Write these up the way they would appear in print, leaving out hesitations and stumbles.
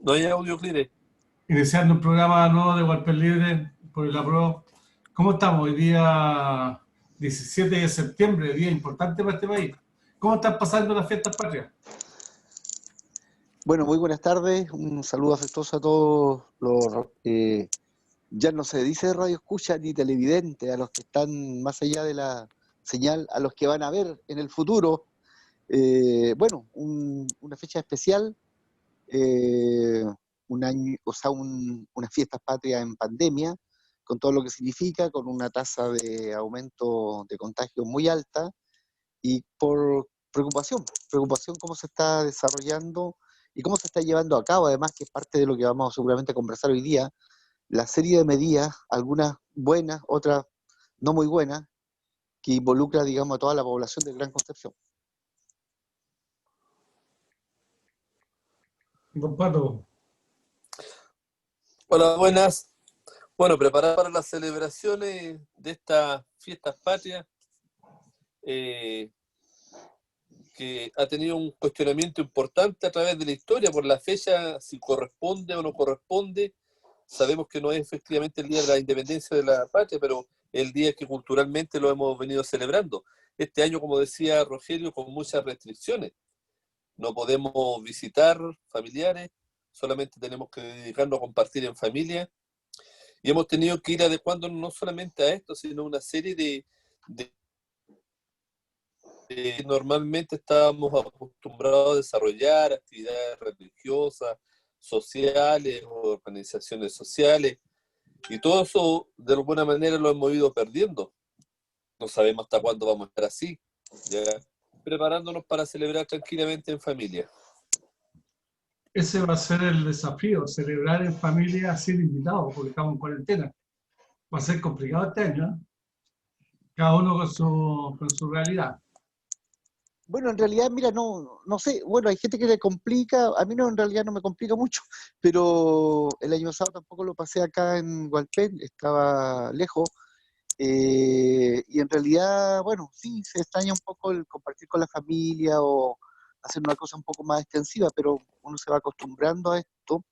No hay audio, Clire. Iniciando un programa nuevo de Hualpén Libre por el APRO. ¿Cómo estamos? Hoy día 17 de septiembre, día importante para este país. ¿Cómo están pasando las fiestas patrias? Bueno, muy buenas tardes. Un saludo afectuoso a todos los, ya no se dice radio escucha ni televidente, a los que están más allá de la señal, a los que van a ver en el futuro. Una fecha especial, un año, o sea, unas fiestas patrias en pandemia, con todo lo que significa, con una tasa de aumento de contagio muy alta y por preocupación cómo se está desarrollando y cómo se está llevando a cabo, además, que es parte de lo que vamos seguramente a conversar hoy día, la serie de medidas, algunas buenas, otras no muy buenas, que involucra, digamos, a toda la población de Gran Concepción. Don Pato. Hola, buenas. Bueno, preparado para las celebraciones de estas fiestas patrias, que ha tenido un cuestionamiento importante a través de la historia por la fecha, si corresponde o no corresponde. Sabemos que no es efectivamente el día de la independencia de la patria, pero el día que culturalmente lo hemos venido celebrando. Este año, como decía Rogelio, con muchas restricciones. No podemos visitar familiares, solamente tenemos que dedicarnos a compartir en familia. Y hemos tenido que ir adecuando no solamente a esto, sino a una serie de normalmente estábamos acostumbrados a desarrollar actividades religiosas, sociales, organizaciones sociales, y todo eso de alguna manera lo hemos ido perdiendo. No sabemos hasta cuándo vamos a estar así, ¿ya? Preparándonos para celebrar tranquilamente en familia. Ese va a ser el desafío, celebrar en familia sin invitados, porque estamos en cuarentena. Va a ser complicado este año, ¿eh? Cada uno con su realidad. Bueno, en realidad, mira, no sé, bueno, hay gente que le complica, a mí no, en realidad no me complica mucho, pero el año pasado tampoco lo pasé acá en Hualpén, estaba lejos, y en realidad, bueno, sí, se extraña un poco el compartir con la familia o hacer una cosa un poco más extensiva, pero uno se va acostumbrando a esto.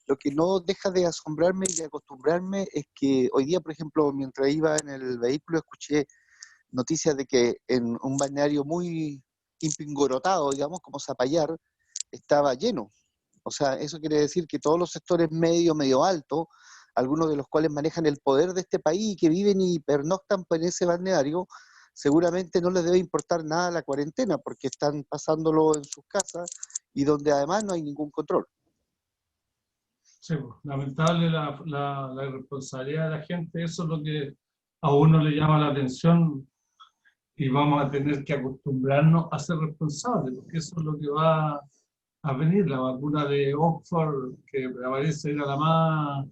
Lo que no deja de asombrarme y de acostumbrarme es que hoy día, por ejemplo, mientras iba en el vehículo, escuché noticias de que en un balneario muy impingorotado, digamos, como Zapallar, estaba lleno. O sea, eso quiere decir que todos los sectores medio altos, algunos de los cuales manejan el poder de este país y que viven y pernoctan en ese balneario, seguramente no les debe importar nada la cuarentena porque están pasándolo en sus casas y donde además no hay ningún control. Sí, pues, lamentable la irresponsabilidad de la gente, eso es lo que a uno le llama la atención y vamos a tener que acostumbrarnos a ser responsables, porque eso es lo que va a venir. La vacuna de Oxford, que parece era la más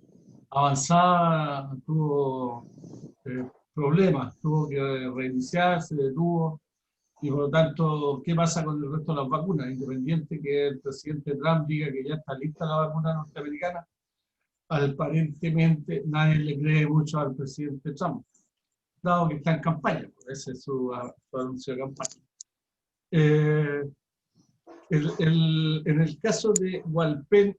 avanzada, tuvo problemas, tuvo que reiniciarse, detuvo, y por lo tanto, ¿qué pasa con el resto de las vacunas? Independiente que el presidente Trump diga que ya está lista la vacuna norteamericana, aparentemente nadie le cree mucho al presidente Trump, dado que está en campaña, ese es su anuncio de campaña. En el caso de Hualpén,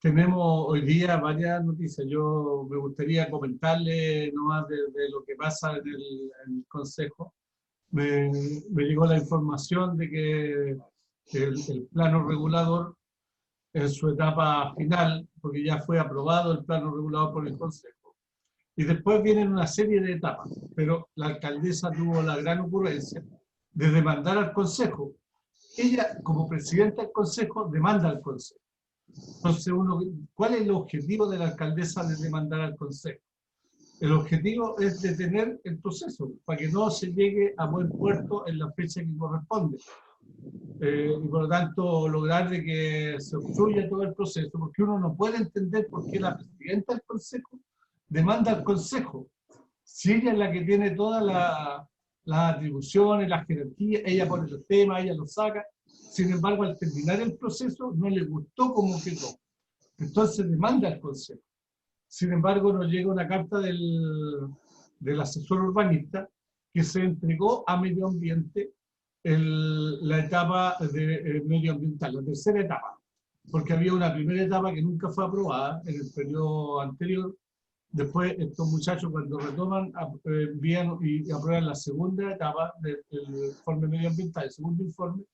tenemos hoy día varias noticias. Yo me gustaría comentarle nomás de lo que pasa en el Consejo. Me llegó la información de que el plano regulador en su etapa final, porque ya fue aprobado el plano regulador por el Consejo, y después vienen una serie de etapas, pero la alcaldesa tuvo la gran ocurrencia de demandar al Consejo. Ella, como presidenta del Consejo, demanda al Consejo. Entonces, ¿cuál es el objetivo de la alcaldesa de demandar al Consejo? El objetivo es detener el proceso, para que no se llegue a buen puerto en la fecha que corresponde. Y por lo tanto, lograr de que se obstruya todo el proceso, porque uno no puede entender por qué la presidenta del Consejo demanda al Consejo. Si ella es la que tiene todas las atribuciones, las jerarquías, ella pone los temas, ella los saca. Sin embargo, al terminar el proceso, no le gustó como quedó. Entonces demanda al Consejo. Sin embargo, nos llega una carta del asesor urbanista que se entregó a Medio Ambiente la etapa de medioambiental, la tercera etapa. porque había una primera etapa que nunca fue aprobada en el periodo anterior. Después, estos muchachos, cuando retoman, envían y aprueban la segunda etapa del informe medioambiental, el segundo informe,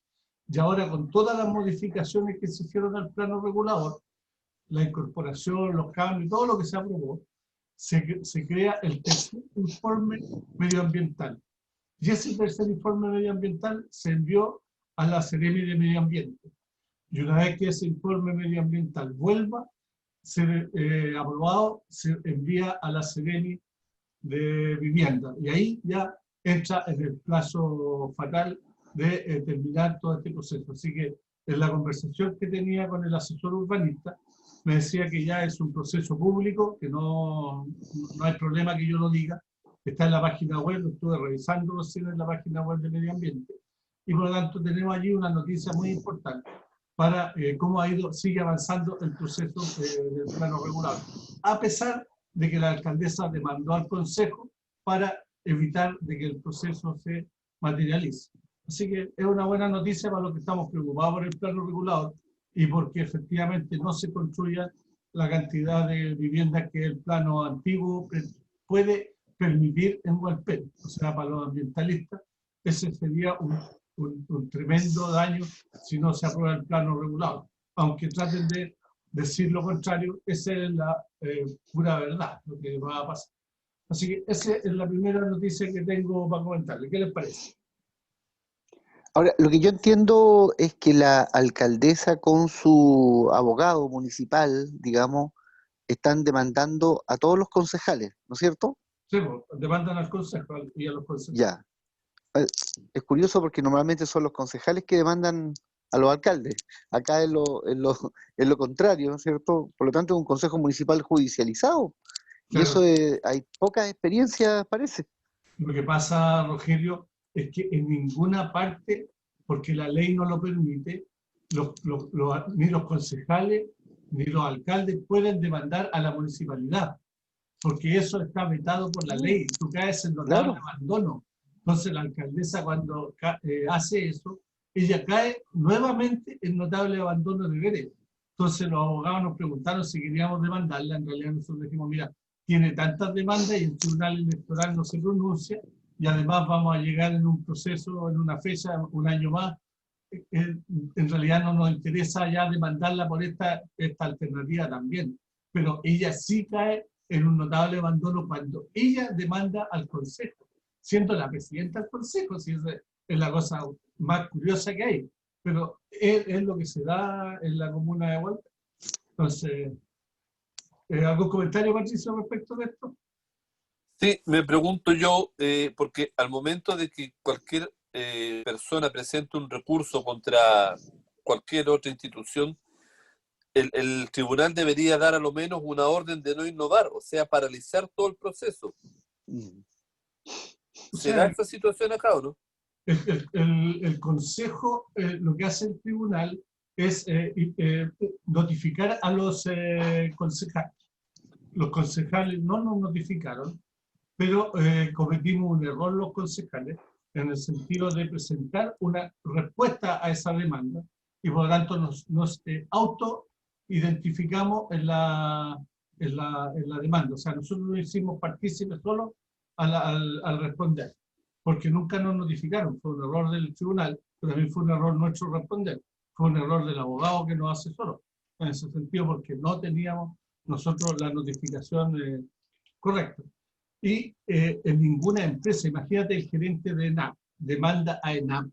y ahora con todas las modificaciones que se hicieron al plano regulador, la incorporación, los cambios, todo lo que se aprobó, se crea el tercer informe medioambiental. Y ese tercer informe medioambiental se envió a la Seremi de Medio Ambiente. Y una vez que ese informe medioambiental vuelva, ser aprobado, se envía a la Seremi de Vivienda. Y ahí ya entra en el plazo fatal de terminar todo este proceso. Así que en la conversación que tenía con el asesor urbanista, me decía que ya es un proceso público, que no hay problema que yo lo diga. Está en la página web, lo estuve revisando recién en la página web de Medio Ambiente. Y por lo tanto tenemos allí una noticia muy importante para cómo sigue avanzando el proceso del plano regular, a pesar de que la alcaldesa demandó al Consejo para evitar de que el proceso se materialice. Así que es una buena noticia para los que estamos preocupados por el plano regulador y porque efectivamente no se construya la cantidad de viviendas que el plano antiguo puede permitir en Hualpén. O sea, para los ambientalistas, ese sería un tremendo daño si no se aprueba el plano regulador. Aunque traten de decir lo contrario, esa es la pura verdad, lo que va a pasar. Así que esa es la primera noticia que tengo para comentarle. ¿Qué les parece? Ahora, lo que yo entiendo es que la alcaldesa con su abogado municipal, digamos, están demandando a todos los concejales, ¿no es cierto? Sí, pues, demandan al consejo y a los concejales. Ya. Es curioso porque normalmente son los concejales que demandan a los alcaldes. Acá es lo contrario, ¿no es cierto? Por lo tanto, es un consejo municipal judicializado. Y Claro. eso hay pocas experiencias, parece. Lo que pasa, Rogelio, es que en ninguna parte, porque la ley no lo permite, ni los concejales ni los alcaldes pueden demandar a la municipalidad, porque eso está vetado por la ley. Tú caes en notable abandono. Entonces la alcaldesa cuando hace eso, ella cae nuevamente en notable abandono de deberes. Entonces los abogados nos preguntaron si queríamos demandarla. En realidad nosotros dijimos, mira, tiene tantas demandas y el Tribunal Electoral no se pronuncia, y además vamos a llegar en un proceso, en una fecha, un año más. En realidad no nos interesa ya demandarla por esta alternativa también, pero ella sí cae en un notable abandono cuando ella demanda al Consejo, siendo la presidenta del Consejo, si es la cosa más curiosa que hay, pero es lo que se da en la comuna de Hualpén. Entonces, ¿algún comentario, Patricio, respecto de esto? Sí, me pregunto yo, porque al momento de que cualquier persona presente un recurso contra cualquier otra institución, el tribunal debería dar a lo menos una orden de no innovar, o sea, paralizar todo el proceso. ¿Será esta situación acá o no? El Consejo, lo que hace el tribunal es notificar a los concejales. Los concejales no nos notificaron, pero cometimos un error los concejales en el sentido de presentar una respuesta a esa demanda y por lo tanto nos auto-identificamos en la demanda. O sea, nosotros nos hicimos partícipes solo al responder, porque nunca nos notificaron. Fue un error del tribunal, pero también fue un error nuestro responder. Fue un error del abogado que nos asesoró, en ese sentido, porque no teníamos nosotros la notificación correcta. Y en ninguna empresa, imagínate el gerente de ENAP, demanda a ENAP.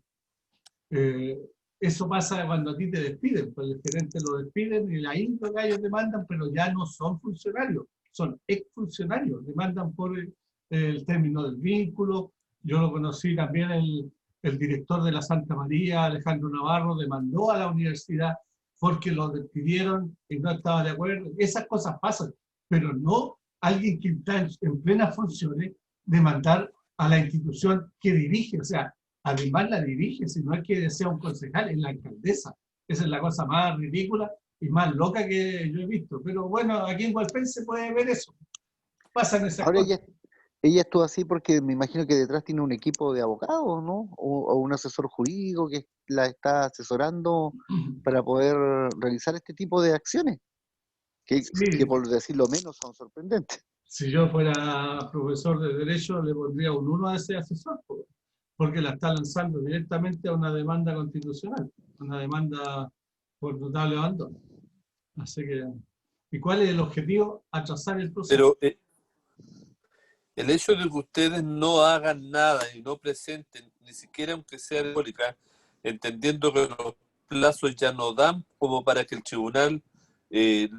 Eso pasa cuando a ti te despiden, pues el gerente lo despiden y ahí los gallos demandan, pero ya no son funcionarios, son exfuncionarios, demandan por el término del vínculo. Yo lo conocí también, el director de la Santa María, Alejandro Navarro, demandó a la universidad porque lo despidieron y no estaba de acuerdo. Esas cosas pasan, pero no alguien que está en plenas funciones demandar a la institución que dirige, o sea, además la dirige, si no es que sea un concejal, es la alcaldesa. Esa es la cosa más ridícula y más loca que yo he visto. Pero bueno, aquí en Hualpén se puede ver eso. Pasan esas Ahora cosas. ella estuvo así porque me imagino que detrás tiene un equipo de abogados, ¿no? O un asesor jurídico que la está asesorando para poder realizar este tipo de acciones, que Sí, por decirlo menos son sorprendentes. si yo fuera profesor de Derecho, le pondría un 1 a ese asesor, porque la está lanzando directamente a una demanda constitucional, una demanda por notable abandono. Así que, ¿y cuál es el objetivo? Atrasar el proceso. Pero el hecho de que ustedes no hagan nada y no presenten, ni siquiera aunque sea simbólica, entendiendo que los plazos ya no dan como para que el tribunal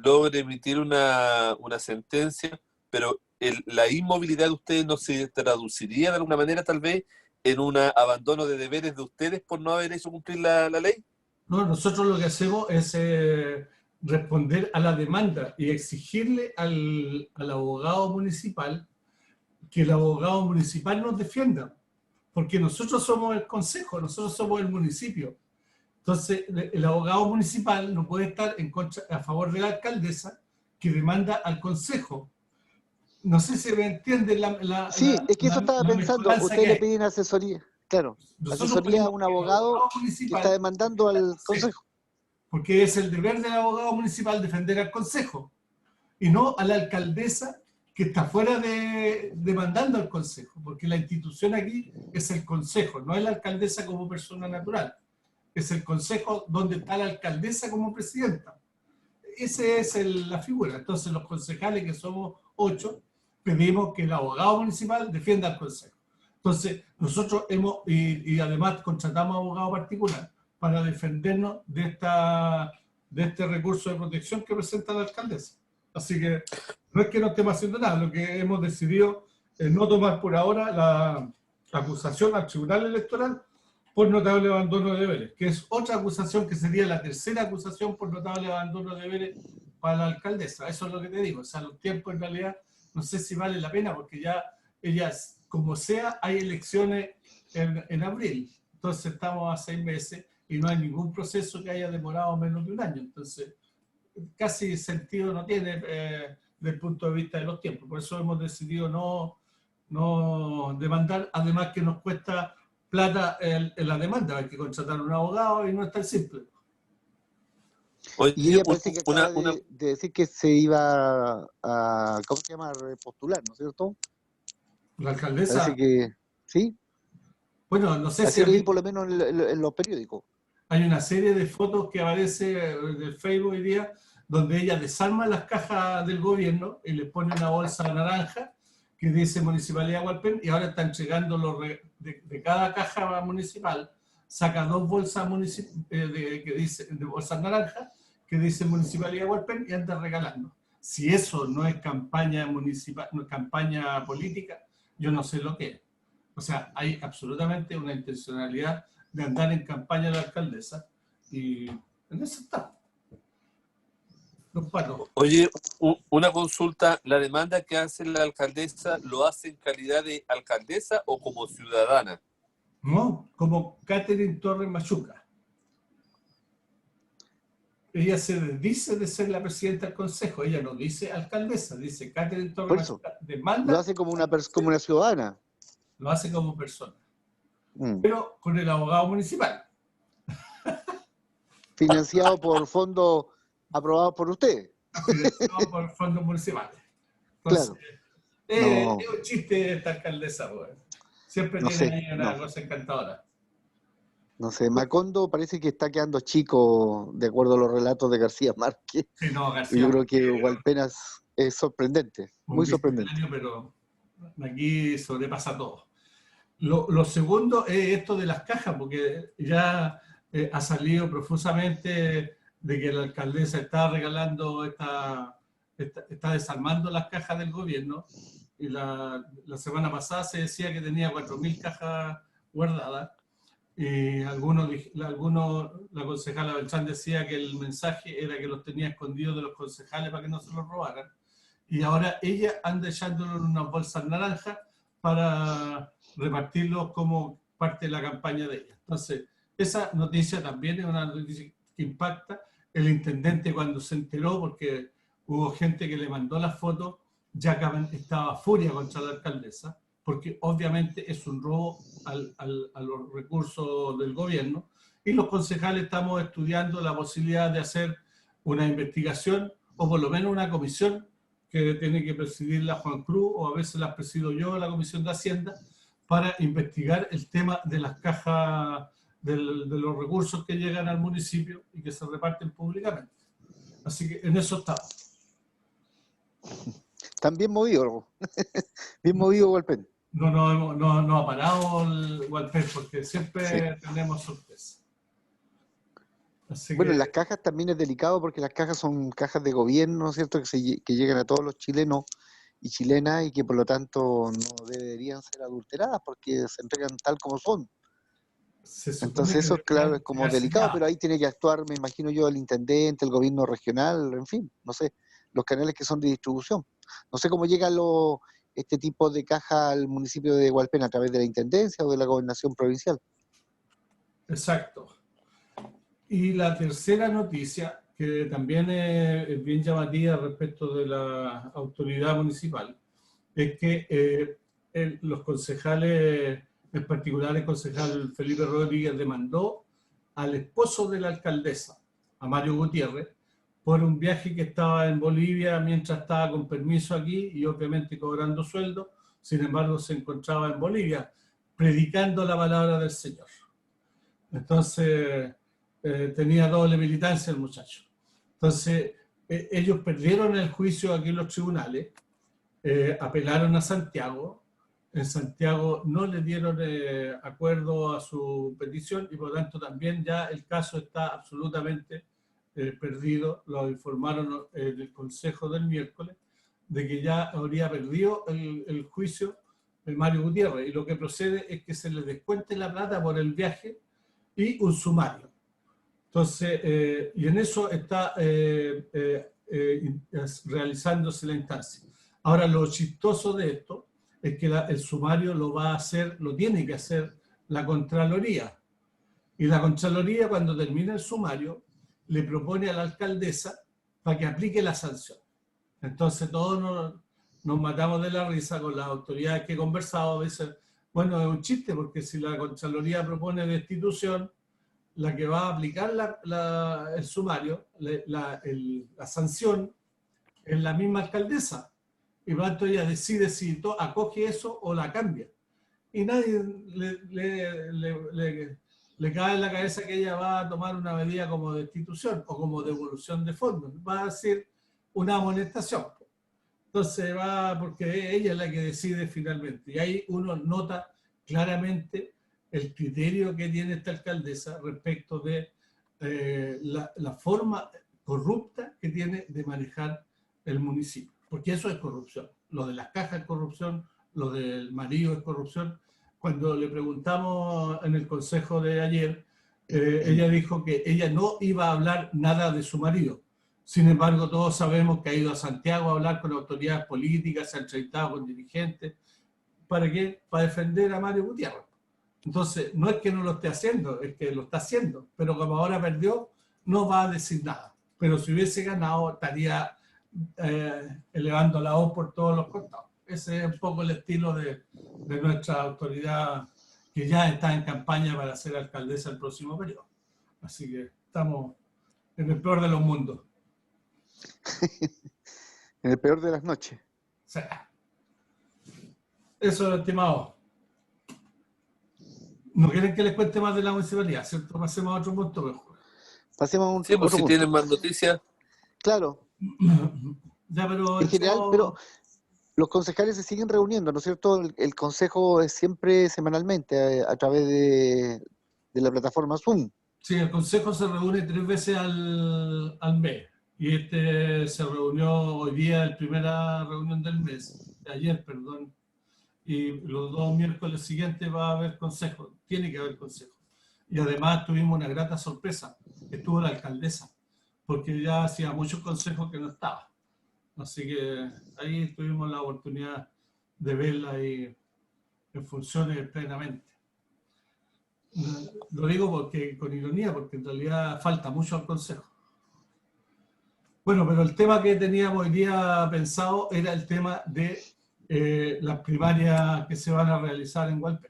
logre emitir una sentencia, pero la inmovilidad de ustedes no se traduciría de alguna manera tal vez en un abandono de deberes de ustedes por no haber hecho cumplir la ley. No, nosotros lo que hacemos es responder a la demanda y exigirle al abogado municipal que el abogado municipal nos defienda, porque nosotros somos el consejo, nosotros somos el municipio. Entonces, el abogado municipal no puede estar a favor de la alcaldesa que demanda al consejo. No sé si me entiende Sí, es que eso estaba la pensando, mezcolanza ustedes que le hay. piden asesoría, claro, Nosotros asesoría a pedimos un que el abogado abogado que está municipal demandando defienda al al consejo, consejo. porque es el deber del abogado municipal defender al consejo, y no a la alcaldesa que está fuera demandando al consejo, porque la institución aquí es el consejo, no es la alcaldesa como persona natural, es el consejo donde está la alcaldesa como presidenta. Esa es la figura. Entonces los concejales, que somos 8, pedimos que el abogado municipal defienda al consejo. Entonces nosotros y además contratamos abogado particular para defendernos de este recurso de protección que presenta la alcaldesa. Así que no es que no estemos haciendo nada, lo que hemos decidido es no tomar por ahora la acusación al Tribunal Electoral por notable abandono de deberes, que es otra acusación que sería la tercera acusación por notable abandono de deberes para la alcaldesa. Eso es lo que te digo. O sea, los tiempos en realidad no sé si vale la pena, porque ya ellas, como sea, hay elecciones en abril. Entonces estamos a 6 meses y no hay ningún proceso que haya demorado menos de un año. Entonces, casi sentido no tiene desde el punto de vista de los tiempos. Por eso hemos decidido no demandar, además que nos cuesta plata en la demanda, hay que contratar a un abogado y no es tan simple. Oye, Y ella parece que acaba de decir que se iba a, ¿cómo se llama?, a repostular, ¿no es cierto? La alcaldesa, Parece que, ¿sí? bueno, no sé si Así leí por lo menos en los periódicos. hay una serie de fotos que aparece del Facebook hoy día donde ella desarma las cajas del gobierno y le pone una bolsa naranja que dice Municipalidad de Hualpén, y ahora está entregando de cada caja municipal, saca 2 bolsas que dice, de bolsas naranjas que dice Municipalidad de Hualpén y anda regalando. Si eso no es campaña municipal, no es campaña política, yo no sé lo que es. O sea, hay absolutamente una intencionalidad de andar en campaña de la alcaldesa, y en eso está. Los patos. Oye, una consulta, ¿la demanda que hace la alcaldesa lo hace en calidad de alcaldesa o como ciudadana? ¿No? Como Catherine Torres Machuca. Ella se dice de ser la presidenta del consejo, ella no dice alcaldesa, dice Catherine Torres Por eso, Machuca. lo Demanda, hace como una ciudadana. lo hace como persona, Mm. pero con el abogado municipal. Financiado por fondos aprobados por ustedes. Financiado por fondos municipales. Entonces, Claro. No, es un chiste esta alcaldesa, pues. Siempre no tiene sé, ahí no. una cosa encantadora. No sé, Macondo parece que está quedando chico de acuerdo a los relatos de García Márquez. Sí, no, Y yo García, creo que Hualpenas es sorprendente, un muy sorprendente. visionario, pero aquí sobrepasa todo. Lo segundo es esto de las cajas, porque ya ha salido profusamente de que la alcaldesa está regalando, está desarmando las cajas del gobierno, y la semana pasada se decía que tenía 4.000 cajas guardadas. La concejala Beltrán decía que el mensaje era que los tenía escondidos de los concejales para que no se los robaran. Y ahora ella anda echándolo en unas bolsas naranjas para repartirlos como parte de la campaña de ella. Entonces, esa noticia también es una noticia que impacta. El intendente, cuando se enteró, porque hubo gente que le mandó las fotos, Jackman estaba furia contra la alcaldesa, porque obviamente es un robo a los recursos del gobierno, y los concejales estamos estudiando la posibilidad de hacer una investigación, o por lo menos una comisión que tiene que presidirla Juan Cruz, o a veces la presido yo, la Comisión de Hacienda, para investigar el tema de las cajas de los recursos que llegan al municipio y que se reparten públicamente. Así que en eso estamos. Están bien movidos, bien movido Walpen. No ha parado el Walpen porque siempre tenemos sorpresa. Así Bueno, que, las cajas también es delicado porque las cajas son cajas de gobierno, ¿no es cierto? Que llegan a todos los chilenos y chilenas y que por lo tanto no deberían ser adulteradas porque se entregan tal como son. se supone Entonces que eso, claro, deberían es como llegar delicado, selladas. pero ahí tiene que actuar, me imagino yo, el intendente, el gobierno regional, en fin, no sé, los canales que son de distribución. No sé cómo llega este tipo de caja al municipio de Hualpén, a través de la intendencia o de la gobernación provincial. Exacto. Y la tercera noticia, que también es bien llamativa respecto de la autoridad municipal, es que los concejales, en particular el concejal Felipe Rodríguez, demandó al esposo de la alcaldesa, a Mario Gutiérrez, por un viaje que estaba en Bolivia mientras estaba con permiso aquí y obviamente cobrando sueldo. Sin embargo, se encontraba en Bolivia predicando la palabra del Señor. Entonces, tenía doble militancia el muchacho. Entonces, ellos perdieron el juicio aquí en los tribunales, apelaron a Santiago. En Santiago no le dieron acuerdo a su petición y por lo tanto también ya el caso está absolutamente perdido. Lo informaron del Consejo del miércoles de que ya habría perdido el juicio de Mario Gutiérrez y lo que procede es que se le descuente la plata por el viaje y un sumario. Entonces, y en eso está realizándose la instancia. Ahora, lo chistoso de esto es que el sumario lo va a hacer, lo tiene que hacer la Contraloría. Y la Contraloría, cuando termina el sumario, le propone a la alcaldesa para que aplique la sanción. Entonces, todos nos matamos de la risa con las autoridades que he conversado. A veces, bueno, es un chiste, porque si la Contraloría propone destitución, la que va a aplicar el sumario, la sanción, es la misma alcaldesa. Y por lo tanto ella decide si acoge eso o la cambia. Y nadie le cae en la cabeza que ella va a tomar una medida como destitución o como devolución de fondos. Va a ser una amonestación. Entonces va, porque ella es la que decide finalmente. Y ahí uno nota claramente el criterio que tiene esta alcaldesa respecto de la forma corrupta que tiene de manejar el municipio. Porque eso es corrupción. Lo de las cajas es corrupción, lo del marido es corrupción. Cuando le preguntamos en el consejo de ayer, ella dijo que ella no iba a hablar nada de su marido. Sin embargo, todos sabemos que ha ido a Santiago a hablar con autoridades políticas, se ha entrevistado con dirigentes. ¿Para qué? Para defender a Mario Gutiérrez. Entonces, no es que no lo esté haciendo, es que lo está haciendo. Pero como ahora perdió, no va a decir nada. Pero si hubiese ganado, estaría elevando la voz por todos los costados. Ese es un poco el estilo de nuestra autoridad que ya está en campaña para ser alcaldesa el próximo periodo. Así que estamos en el peor de los mundos. En el peor de las noches. O sea, eso, estimado. ¿No quieren que les cuente más de la municipalidad, cierto? Pasemos a otro punto mejor. Pasemos a un Sí, pues otro si punto. tienen más noticias. Claro. Ya, pero en general, pero los concejales se siguen reuniendo, ¿no es cierto? El consejo es siempre semanalmente a través de la plataforma Zoom. Sí, el consejo se reúne 3 veces al mes. Y se reunió hoy día, la primera reunión del mes, ayer, perdón. Y los 2 miércoles siguientes va a haber consejo, tiene que haber consejo. Y además tuvimos una grata sorpresa, estuvo la alcaldesa, porque ya hacía muchos consejos que no estaba. Así que ahí tuvimos la oportunidad de verla ahí en funciones plenamente. Lo digo porque, con ironía, porque en realidad falta mucho al consejo. Bueno, pero el tema que teníamos hoy día pensado era el tema de las primarias que se van a realizar en Hualpén.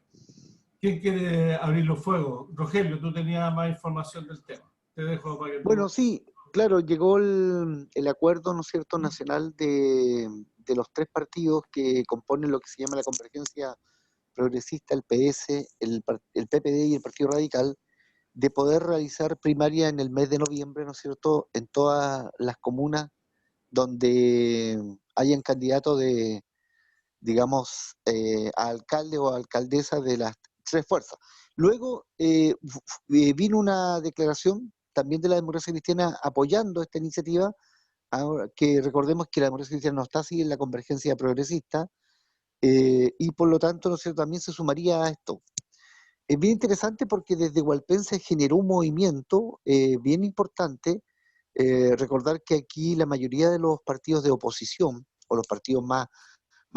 ¿Quién quiere abrir los fuegos? Rogelio, tú tenías más información del tema. Te dejo para que Bueno, tú... sí, claro, llegó el acuerdo, ¿no es cierto?, nacional de los tres partidos que componen lo que se llama la Convergencia Progresista, el PS, el PPD y el Partido Radical, de poder realizar primaria en el mes de noviembre, ¿no es cierto?, en todas las comunas donde hayan candidatos de, digamos, a alcalde o alcaldesa de las tres fuerzas. Luego vino una declaración también de la democracia cristiana apoyando esta iniciativa, ahora que recordemos que la democracia cristiana no está así en la convergencia progresista, y por lo tanto, ¿no es cierto?, también se sumaría a esto. Es bien interesante porque desde Hualpén se generó un movimiento bien importante. Recordar que aquí la mayoría de los partidos de oposición, o los partidos más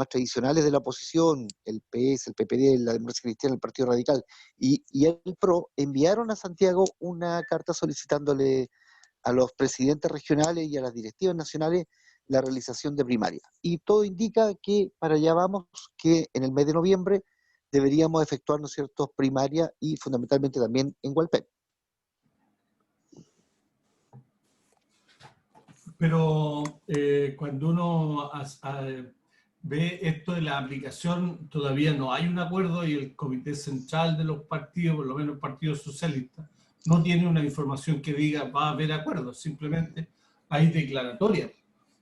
tradicionales de la oposición, el PS, el PPD, la Democracia Cristiana, el Partido Radical y el PRO, enviaron a Santiago una carta solicitándole a los presidentes regionales y a las directivas nacionales la realización de primaria. Y todo indica que para allá vamos, que en el mes de noviembre deberíamos efectuar, ¿no es cierto?, primaria y fundamentalmente también en Hualpén. Pero cuando uno ve esto de la aplicación, todavía no hay un acuerdo y el Comité Central de los partidos, por lo menos el Partido Socialista, no tiene una información que diga va a haber acuerdo, simplemente hay declaratoria.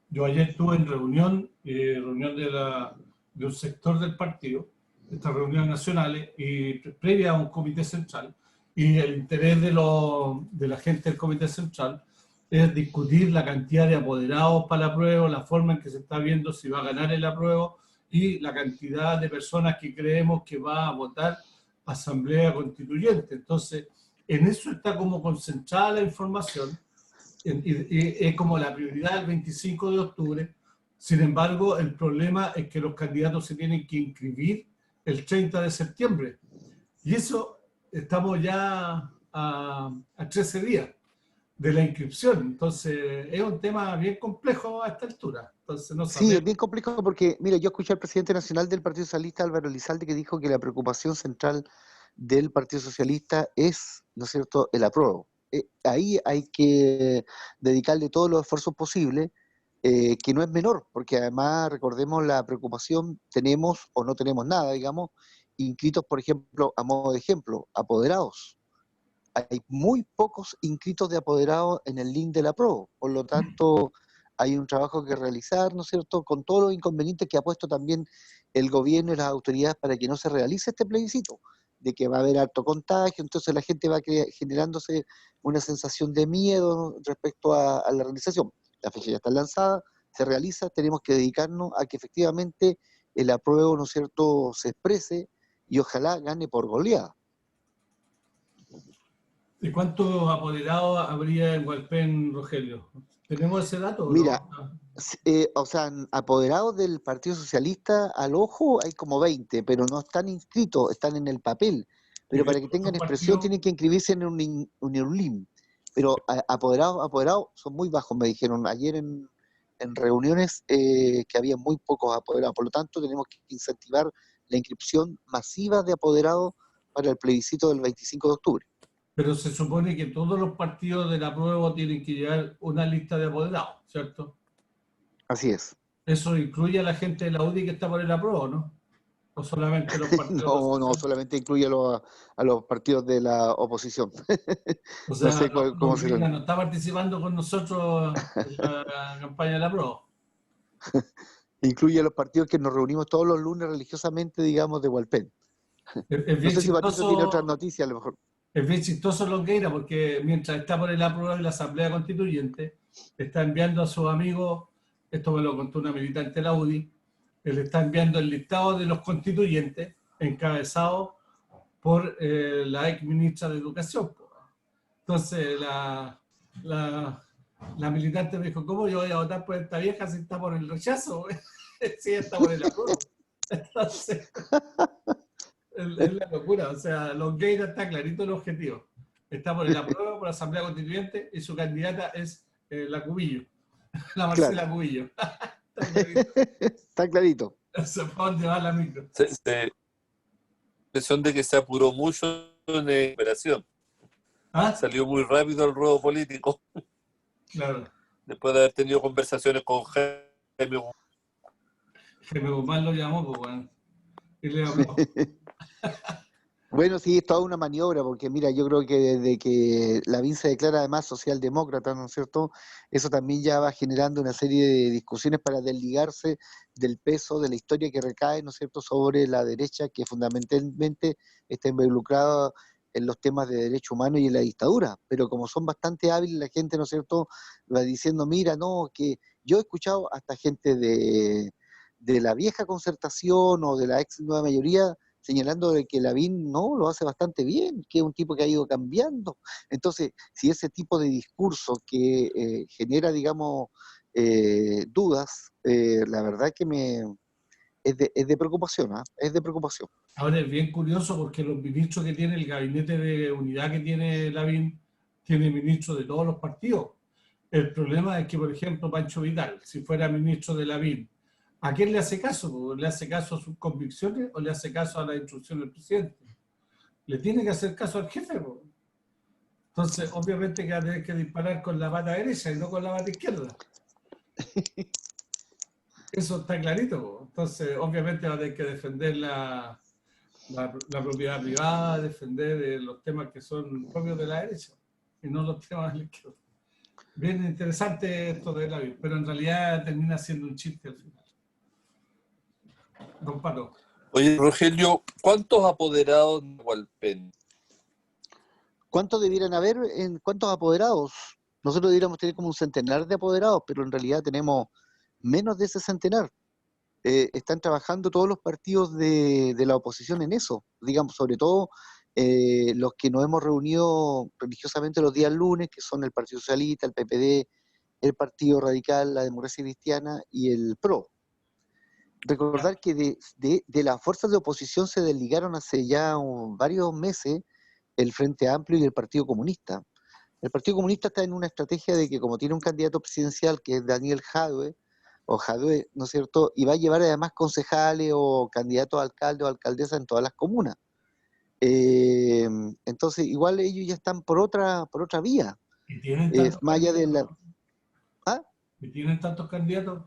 Yo ayer estuve en reunión de un sector del partido, estas reuniones nacionales, y previa a un comité central, y el interés de la gente del comité central es discutir la cantidad de apoderados para el apruebo, la forma en que se está viendo si va a ganar el apruebo y la cantidad de personas que creemos que va a votar asamblea constituyente. Entonces, en eso está como concentrada la información y es como la prioridad el 25 de octubre. Sin embargo, el problema es que los candidatos se tienen que inscribir el 30 de septiembre. Y eso estamos ya a 13 días de la inscripción. Entonces, es un tema bien complejo a esta altura. Entonces, no Sí, es sabemos. bien complejo porque, mira, yo escuché al presidente nacional del Partido Socialista, Álvaro Elizalde, que dijo que la preocupación central del Partido Socialista es, ¿no es cierto?, el apruebo. Ahí hay que dedicarle todos los esfuerzos posibles, que no es menor, porque además, recordemos la preocupación, tenemos o no tenemos nada, digamos, inscritos, por ejemplo, a modo de ejemplo, apoderados. Hay muy pocos inscritos de apoderados en el link del apruebo, por lo tanto hay un trabajo que realizar, ¿no es cierto?, con todos los inconvenientes que ha puesto también el gobierno y las autoridades para que no se realice este plebiscito, de que va a haber alto contagio, entonces la gente va generándose una sensación de miedo respecto a la realización. La fecha ya está lanzada, se realiza, tenemos que dedicarnos a que efectivamente el apruebo, ¿no es cierto?, se exprese y ojalá gane por goleada. ¿Y cuántos apoderados habría en Hualpén, Rogelio? ¿Tenemos ese dato o Mira, no? o sea, apoderados del Partido Socialista al ojo hay como 20, pero no están inscritos, están en el papel. ¿Y Pero de para que los tengan otros expresión partidos? tienen que inscribirse en un LIM. Pero apoderados son muy bajos, me dijeron ayer en reuniones, que había muy pocos apoderados. Por lo tanto, tenemos que incentivar la inscripción masiva de apoderados para el plebiscito del 25 de octubre. Pero se supone que todos los partidos del apruebo tienen que llevar una lista de apoderados, ¿cierto? Así es. Eso incluye a la gente de la UDI que está por el apruebo, ¿no? O solamente los partidos de No, no, oposición. solamente incluye a los partidos de la oposición. O No sea, sé cómo será. Longueira no está participando con nosotros en la campaña del apruebo. Incluye a los partidos que nos reunimos todos los lunes religiosamente, digamos, de Hualpén. Es No bien sé si Patricio tiene otras chistoso, noticias, a lo mejor. es bien chistoso Longueira porque mientras está por el apruebo en la Asamblea Constituyente, está enviando a sus amigos, esto me lo contó una militante de la UDI, él está enviando el listado de los constituyentes encabezado por la ex ministra de Educación. Entonces la militante me dijo, ¿cómo yo voy a votar por esta vieja si está por el rechazo? Si está por el apruebo. Entonces, es la locura. O sea, Longueira está clarito el objetivo. Está por el apruebo, por la Asamblea Constituyente y su candidata es la Cubillo. La Claro. Marcela Cubillo. Está clarito. Está clarito. ¿Para dónde va la micro? Impresión de que se apuró mucho en la operación. ¿Ah? Salió muy rápido al ruedo político, Claro. después de haber tenido conversaciones con Jaime. Jaime Guzmán lo llamó, pues bueno. Y le habló. Bueno, sí, es toda una maniobra, porque mira, yo creo que desde que Lavín se declara además socialdemócrata, ¿no es cierto? Eso también ya va generando una serie de discusiones para desligarse del peso de la historia que recae, ¿no es cierto?, sobre la derecha, que fundamentalmente está involucrada en los temas de derechos humanos y en la dictadura. Pero como son bastante hábiles, la gente, ¿no es cierto?, va diciendo, mira, no, que yo he escuchado hasta gente de la vieja concertación o de la ex nueva mayoría señalando de que Lavín no lo hace bastante bien, que es un tipo que ha ido cambiando. Entonces, si ese tipo de discurso que genera, digamos, dudas, la verdad que es de preocupación, ¿eh? Es de preocupación. Ahora es bien curioso porque los ministros que tiene el gabinete de unidad que tiene Lavín, tiene ministros de todos los partidos. El problema es que, por ejemplo, Pancho Vidal, si fuera ministro de Lavín, ¿a quién le hace caso? ¿Le hace caso a sus convicciones o le hace caso a la instrucción del presidente? Le tiene que hacer caso al jefe. Entonces, obviamente que va a tener que disparar con la pata derecha y no con la pata izquierda. Eso está clarito. Entonces, obviamente va a tener que defender la propiedad privada, defender los temas que son propios de la derecha y no los temas de la izquierda. Bien interesante esto de Lavín, pero en realidad termina siendo un chiste al final. Don Pato. Oye, Rogelio, ¿cuántos apoderados de Hualpén? ¿Cuántos debieran haber? ¿Cuántos apoderados? Nosotros deberíamos tener como un centenar de apoderados, pero en realidad tenemos menos de ese centenar. Están trabajando todos los partidos de la oposición en eso, digamos, sobre todo los que nos hemos reunido religiosamente los días lunes, que son el Partido Socialista, el PPD, el Partido Radical, la Democracia Cristiana y el PRO. Recordar que de las fuerzas de oposición se desligaron hace ya varios meses el Frente Amplio y el Partido Comunista. El Partido Comunista está en una estrategia de que como tiene un candidato presidencial que es Daniel Jadwe, ¿no es cierto?, y va a llevar además concejales o candidatos a alcalde o alcaldesa en todas las comunas. Entonces, igual ellos ya están por otra vía. ¿Y tienen tantos Más allá de la... ¿Ah? ¿Y tienen tantos candidatos?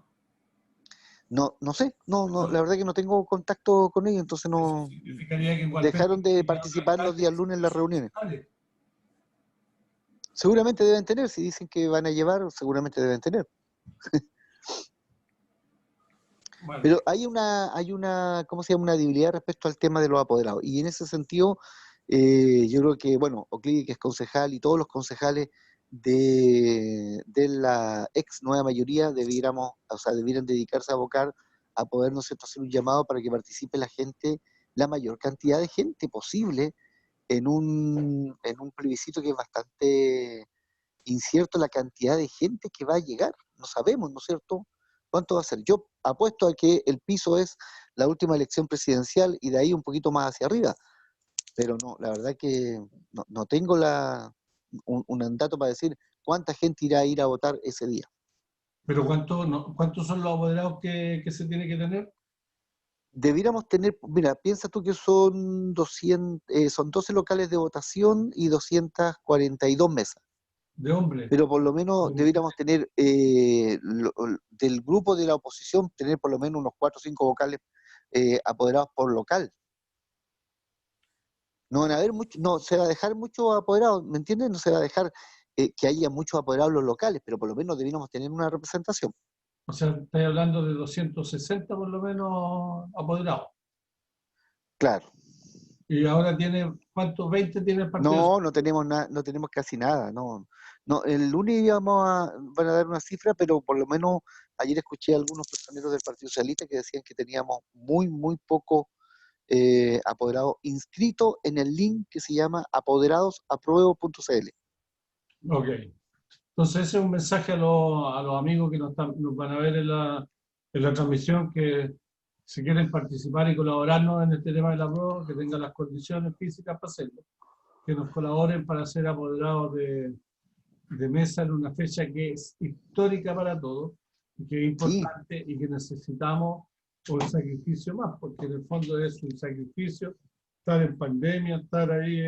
No sé, no, la verdad que no tengo contacto con ellos, entonces no... Significaría que igual Dejaron de participar los días lunes en las reuniones. Seguramente deben tener, si dicen que van a llevar, seguramente deben tener. Bueno. Pero hay una, ¿cómo se llama? Una debilidad respecto al tema de los apoderados. Y en ese sentido, yo creo que, bueno, O'Cliffe, que es concejal, y todos los concejales de la ex nueva mayoría debieran dedicarse a abocar a poder, ¿no es cierto?, hacer un llamado para que participe la gente, la mayor cantidad de gente posible en un plebiscito que es bastante incierto la cantidad de gente que va a llegar. No sabemos, ¿no es cierto?, cuánto va a ser. Yo apuesto a que el piso es la última elección presidencial y de ahí un poquito más hacia arriba. Pero no, la verdad que no tengo un dato para decir cuánta gente irá a ir a votar ese día. ¿Pero cuántos son los apoderados que se tiene que tener? Debiéramos tener, mira, piensa tú que son 12 locales de votación y 242 mesas. De hombres. Pero por lo menos debiéramos tener, del grupo de la oposición, tener por lo menos unos 4 o 5 vocales apoderados por local. No van a haber mucho, no se va a dejar muchos apoderados, ¿me entiendes? No se va a dejar que haya muchos apoderados en los locales, pero por lo menos debiéramos tener una representación. O sea, estáis hablando de 260 por lo menos apoderados. Claro. Y ahora tiene, ¿cuántos? 20 tiene el partido. No tenemos nada, no tenemos casi nada, no. El lunes van a dar una cifra, pero por lo menos ayer escuché a algunos personeros del Partido Socialista que decían que teníamos muy poco apoderados inscritos en el link que se llama apoderadosaPruebo.cl. Ok. Entonces ese es un mensaje a los amigos que nos van a ver en la transmisión, que si quieren participar y colaborarnos en este tema de la prueba, que tengan las condiciones físicas para hacerlo, que nos colaboren para ser apoderados de mesa en una fecha que es histórica para todos, y que es importante y que necesitamos un sacrificio más, porque en el fondo es un sacrificio estar en pandemia, estar ahí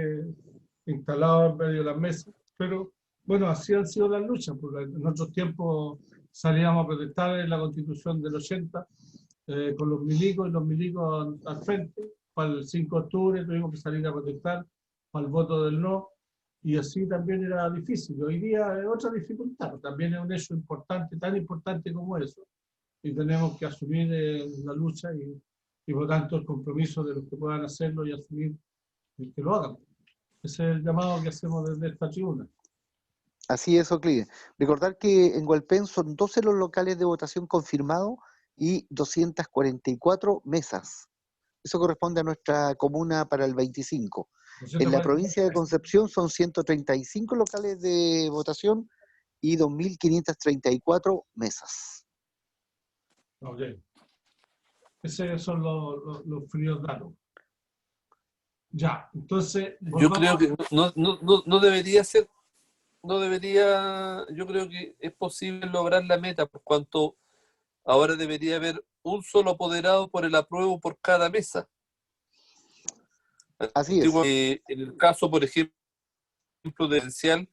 instalado en medio de las mesas, pero bueno, así han sido las luchas, porque en otros tiempos salíamos a protestar en la Constitución del 80 con los milicos, y los milicos al frente. Para el 5 de octubre tuvimos que salir a protestar para el voto del no, y así también era difícil. Hoy día es otra dificultad, también es un hecho importante, tan importante como eso, y tenemos que asumir la lucha y por tanto el compromiso de los que puedan hacerlo y asumir el que lo hagan. Ese es el llamado que hacemos desde esta tribuna. Así es, Euclides. Recordar que en Hualpén son 12 los locales de votación confirmados y 244 mesas. Eso corresponde a nuestra comuna para el 25. En la provincia de Concepción son 135 locales de votación y 2.534 mesas. Ok. Esos son los fríos datos. Ya, entonces... Yo creo que no debería ser, yo creo que es posible lograr la meta, por cuanto ahora debería haber un solo apoderado por el apruebo por cada mesa. Así es. En el caso, por ejemplo, de Esencial,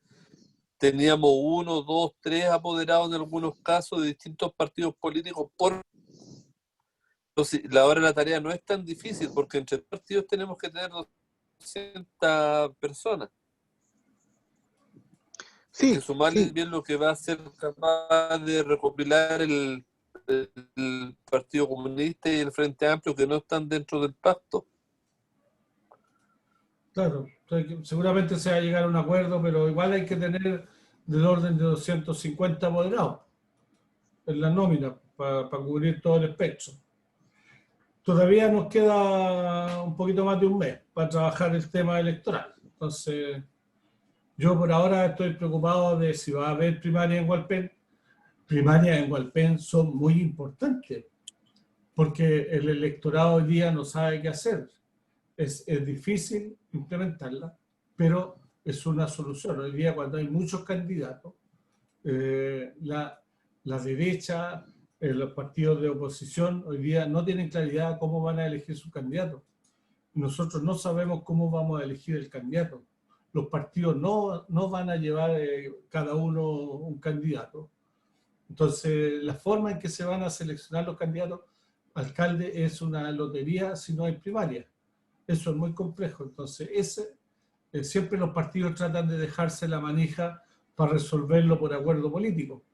teníamos 1, 2, 3 apoderados en algunos casos de distintos partidos políticos por... Entonces, ahora la tarea no es tan difícil, porque entre partidos tenemos que tener 200 personas. Sí, hay que sumarle sí. bien lo que va a ser capaz de recopilar el Partido Comunista y el Frente Amplio, que no están dentro del pacto. Claro, seguramente se va a llegar a un acuerdo, pero igual hay que tener del orden de 250 apoderados en la nómina para cubrir todo el espectro. Todavía nos queda un poquito más de un mes para trabajar el tema electoral. Entonces, yo por ahora estoy preocupado de si va a haber primaria en Hualpén. Primarias en Hualpén son muy importantes, porque el electorado hoy día no sabe qué hacer. Es difícil implementarla, pero es una solución. Hoy día, cuando hay muchos candidatos, la derecha, los partidos de oposición, hoy día no tienen claridad cómo van a elegir sus candidatos. Nosotros no sabemos cómo vamos a elegir el candidato. Los partidos no van a llevar cada uno un candidato. Entonces, la forma en que se van a seleccionar los candidatos alcalde es una lotería si no hay primaria. Eso es muy complejo. Entonces, siempre los partidos tratan de dejarse la manija para resolverlo por acuerdo político.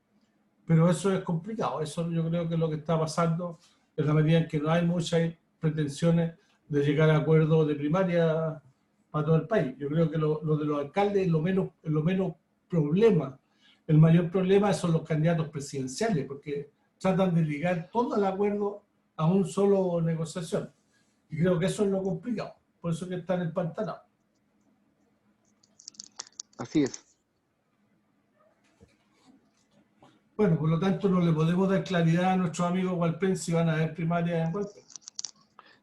Pero eso es complicado. Eso yo creo que es lo que está pasando en la medida en que no hay muchas pretensiones de llegar a acuerdos de primaria para todo el país. Yo creo que lo de los alcaldes es lo menos problema. El mayor problema son los candidatos presidenciales, porque tratan de ligar todo el acuerdo a un solo negociación. Y creo que eso es lo complicado. Por eso que están empantanados. Así es. Bueno, por lo tanto, no le podemos dar claridad a nuestros amigos Hualpén si van a haber primarias en Hualpén.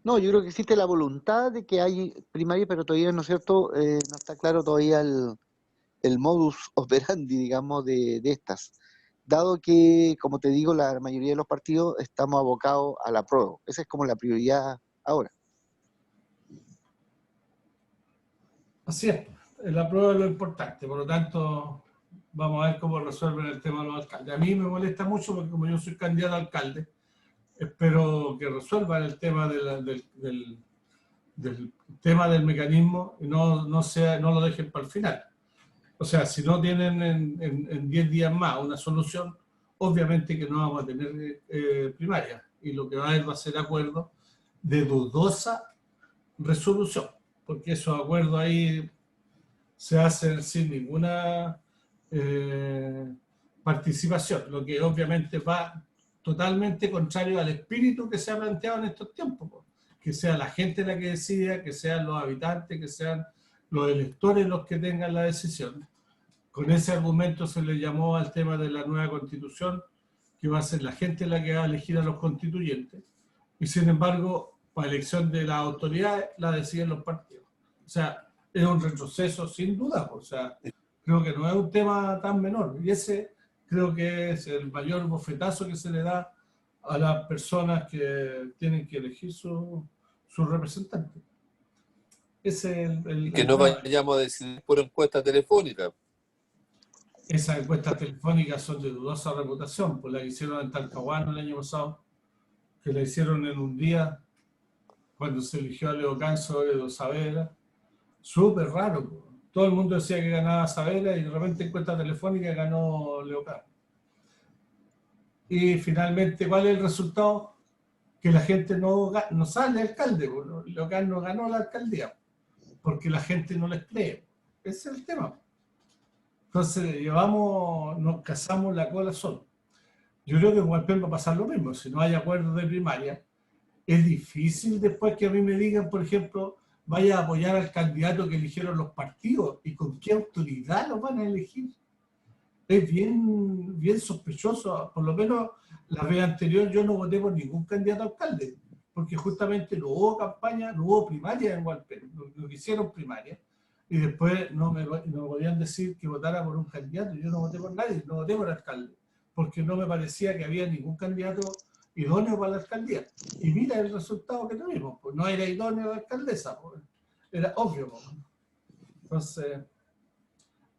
No, yo creo que existe la voluntad de que hay primaria, pero todavía, ¿no es cierto?, no está claro todavía el modus operandi, digamos, de estas. Dado que, como te digo, la mayoría de los partidos estamos abocados al apruebo. Esa es como la prioridad ahora. Así es, el apruebo es lo importante, por lo tanto vamos a ver cómo resuelven el tema de los alcaldes. A mí me molesta mucho porque como yo soy candidato a alcalde, espero que resuelvan el tema del tema del mecanismo y no lo dejen para el final. O sea, si no tienen en 10 días más una solución, obviamente que no vamos a tener primaria. Y lo que va a haber va a ser acuerdo de dudosa resolución, porque esos acuerdos ahí se hacen sin ninguna participación, lo que obviamente va totalmente contrario al espíritu que se ha planteado en estos tiempos, que sea la gente la que decida, que sean los habitantes, que sean los electores los que tengan la decisión. Con ese argumento se le llamó al tema de la nueva constitución, que va a ser la gente la que va a elegir a los constituyentes, y sin embargo, para elección de las autoridades, la deciden los partidos. O sea, es un retroceso sin duda. O sea, Creo que no es un tema tan menor. Y ese creo que es el mayor bofetazo que se le da a las personas que tienen que elegir su representante. Ese es Y que el no drama. vayamos a decidir por encuesta telefónica. Esas encuestas telefónicas son de dudosa reputación, pues la que hicieron en Talcahuano el año pasado, que la hicieron en un día cuando se eligió a Leo Canso de Saavedra. Súper raro, pues. Todo el mundo decía que ganaba Saavedra y de repente encuesta telefónica ganó Leo Canso. Y finalmente, ¿cuál es el resultado? Que la gente no sale alcalde, pues. Leo Canso no ganó la alcaldía, porque la gente no les cree. Ese es el tema. Entonces nos cazamos la cola solo. Yo creo que en Hualpén va a pasar lo mismo. Si no hay acuerdo de primaria, es difícil después que a mí me digan, por ejemplo, vaya a apoyar al candidato que eligieron los partidos y con qué autoridad lo van a elegir. Es bien, bien sospechoso. Por lo menos la vez anterior yo no voté por ningún candidato a alcalde, porque justamente no hubo campaña, no hubo primaria en Hualpén, no hicieron primaria. Y después no podían decir que votara por un candidato. Yo no voté por nadie, no voté por alcalde, porque no me parecía que había ningún candidato idóneo para la alcaldía. Y mira el resultado que tuvimos, pues no era idóneo la alcaldesa, pues, era obvio. Pues. Entonces,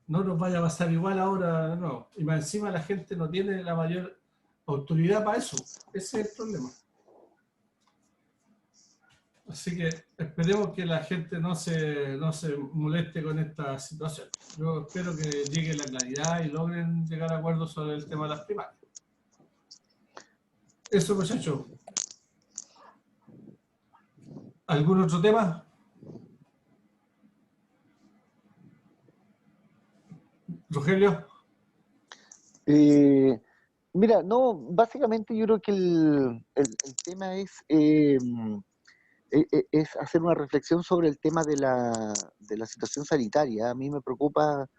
no nos vaya a pasar igual ahora, no. Y más encima la gente no tiene la mayor autoridad para eso. Ese es el problema. Así que esperemos que la gente no se moleste con esta situación. Yo espero que llegue la claridad y logren llegar a acuerdos sobre el tema de las primarias. Eso, muchachos. ¿Algún otro tema? Rogelio. Mira, no, básicamente yo creo que el tema es hacer una reflexión sobre el tema de la situación sanitaria. A mí me preocupa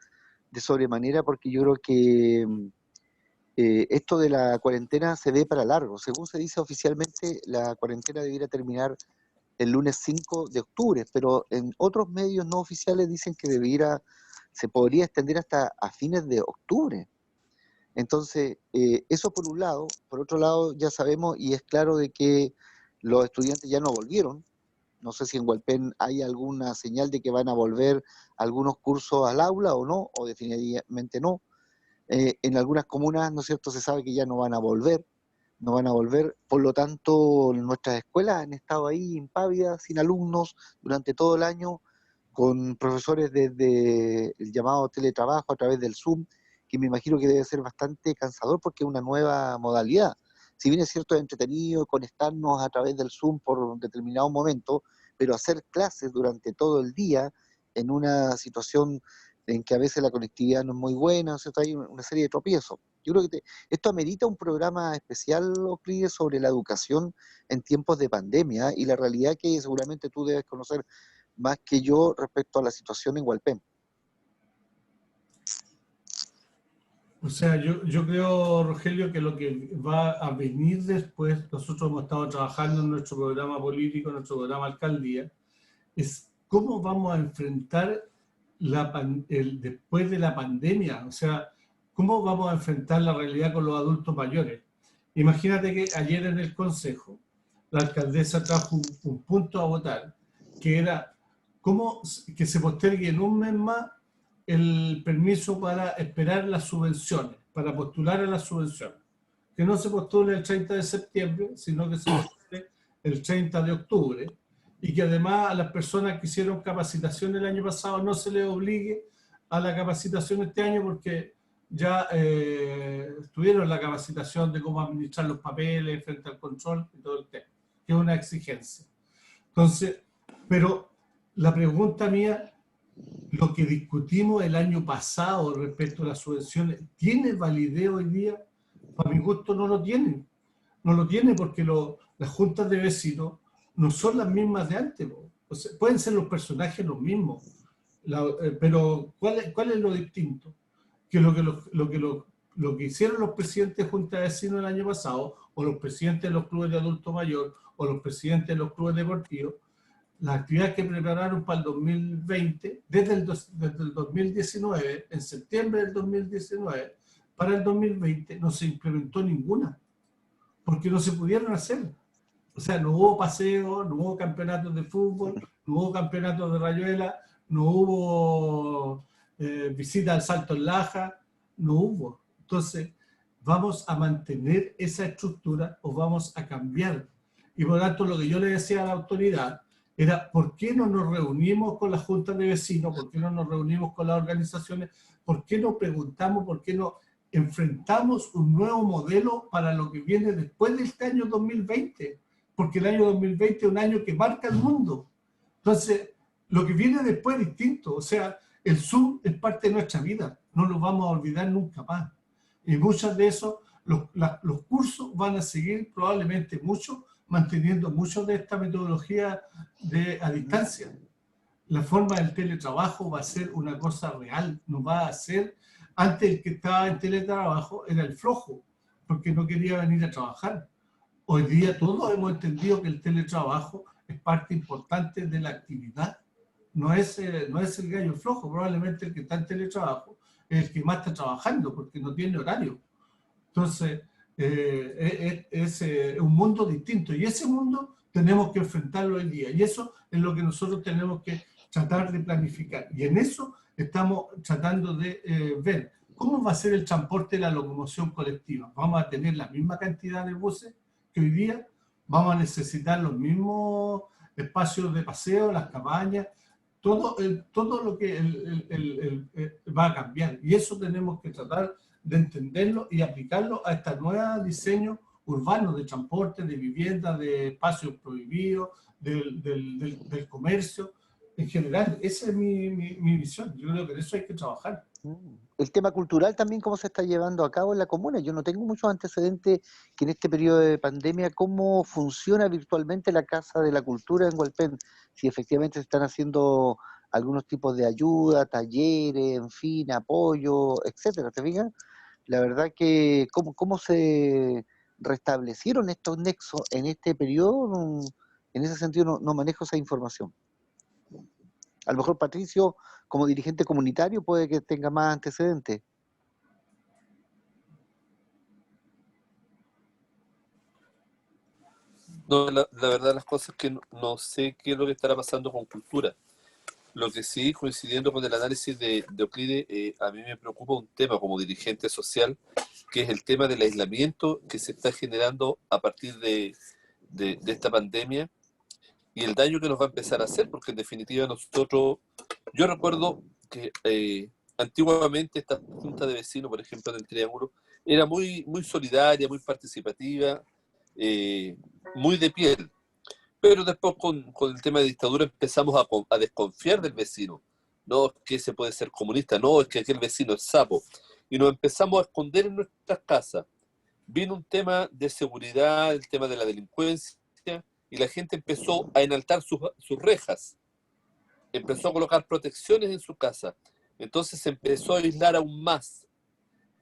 de sobremanera porque yo creo que esto de la cuarentena se ve para largo. Según se dice oficialmente, la cuarentena debiera terminar el lunes 5 de octubre, pero en otros medios no oficiales dicen que se podría extender hasta a fines de octubre. Entonces, eso por un lado. Por otro lado, ya sabemos y es claro de que los estudiantes ya no volvieron. No sé si en Hualpén hay alguna señal de que van a volver algunos cursos al aula o no, o definitivamente no. En algunas comunas, ¿no es cierto?, se sabe que ya no van a volver. Por lo tanto, nuestras escuelas han estado ahí impávidas, sin alumnos, durante todo el año, con profesores desde el llamado teletrabajo a través del Zoom, que me imagino que debe ser bastante cansador porque es una nueva modalidad. Si bien es cierto, es entretenido conectarnos a través del Zoom por un determinado momento, pero hacer clases durante todo el día en una situación en que a veces la conectividad no es muy buena, o sea, hay una serie de tropiezos. Yo creo que esto amerita un programa especial, Oclides, sobre la educación en tiempos de pandemia y la realidad que seguramente tú debes conocer más que yo respecto a la situación en Hualpén. O sea, yo creo, Rogelio, que lo que va a venir después, nosotros hemos estado trabajando en nuestro programa político, en nuestro programa alcaldía, es cómo vamos a enfrentar después de la pandemia. O sea, cómo vamos a enfrentar la realidad con los adultos mayores. Imagínate que ayer en el Consejo la alcaldesa trajo un punto a votar, que era cómo que se postergue en un mes más el permiso para esperar las subvenciones, para postular a las subvenciones. Que no se postule el 30 de septiembre, sino que se postule el 30 de octubre, y que además a las personas que hicieron capacitación el año pasado no se les obligue a la capacitación este año porque ya tuvieron la capacitación de cómo administrar los papeles frente al control y todo el tema, que es una exigencia. Entonces, pero la pregunta mía, lo que discutimos el año pasado respecto a las subvenciones, ¿tiene validez hoy día? Para mi gusto no lo tiene. No lo tiene porque las juntas de vecinos no son las mismas de antes. O sea, pueden ser los personajes los mismos, pero ¿cuál es lo distinto? Que lo que hicieron los presidentes de juntas de vecinos el año pasado, o los presidentes de los clubes de adulto mayor, o los presidentes de los clubes deportivos, las actividades que prepararon para el 2020, desde el 2019, en septiembre del 2019, para el 2020 no se implementó ninguna, porque no se pudieron hacer. O sea, no hubo paseo, no hubo campeonatos de fútbol, no hubo campeonatos de rayuela, no hubo visita al Salto en Laja, no hubo. Entonces, ¿vamos a mantener esa estructura o vamos a cambiar? Y por lo tanto, lo que yo le decía a la autoridad era, ¿por qué no nos reunimos con las juntas de vecinos? ¿Por qué no nos reunimos con las organizaciones? ¿Por qué no preguntamos? ¿Por qué no enfrentamos un nuevo modelo para lo que viene después de este año 2020? Porque el año 2020 es un año que marca el mundo. Entonces, lo que viene después es distinto. O sea, el Zoom es parte de nuestra vida. No lo vamos a olvidar nunca más. Y muchos de esos, los cursos van a seguir probablemente manteniendo mucho de esta metodología a distancia. La forma del teletrabajo va a ser una cosa real. No va a ser... Antes el que estaba en teletrabajo era el flojo, porque no quería venir a trabajar. Hoy día todos hemos entendido que el teletrabajo es parte importante de la actividad. No es el gallo flojo, probablemente el que está en teletrabajo es el que más está trabajando porque no tiene horario. Entonces, es un mundo distinto y ese mundo tenemos que enfrentarlo hoy día y eso es lo que nosotros tenemos que tratar de planificar. Y en eso estamos tratando de ver cómo va a ser el transporte de la locomoción colectiva. ¿Vamos a tener la misma cantidad de buses que hoy día? ¿Vamos a necesitar los mismos espacios de paseo, las cabañas? Todo lo que va a cambiar. Y eso tenemos que tratar de entenderlo y aplicarlo a este nuevo diseño urbano de transporte, de vivienda, de espacios prohibidos, del comercio. En general, esa es mi visión. Yo creo que en eso hay que trabajar. El tema cultural también, cómo se está llevando a cabo en la comuna. Yo no tengo muchos antecedentes que en este periodo de pandemia, cómo funciona virtualmente la Casa de la Cultura en Hualpén, si efectivamente se están haciendo algunos tipos de ayuda, talleres, en fin, apoyo, etcétera, ¿te fijas? La verdad que cómo se restablecieron estos nexos en este periodo, en ese sentido no manejo esa información. A lo mejor Patricio, como dirigente comunitario, puede que tenga más antecedentes. No, la verdad las cosas es que no sé qué es lo que estará pasando con cultura. Lo que sí, coincidiendo con el análisis de Euclides, a mí me preocupa un tema como dirigente social, que es el tema del aislamiento que se está generando a partir de esta pandemia y el daño que nos va a empezar a hacer, porque en definitiva yo recuerdo que antiguamente esta junta de vecinos, por ejemplo, del Triángulo, era muy solidaria, muy participativa, muy de piel. Pero después con el tema de dictadura empezamos a desconfiar del vecino. No es que se puede ser comunista, no, es que aquel vecino es sapo. Y nos empezamos a esconder en nuestras casas. Vino un tema de seguridad, el tema de la delincuencia, y la gente empezó a enaltar sus rejas. Empezó a colocar protecciones en su casa. Entonces se empezó a aislar aún más.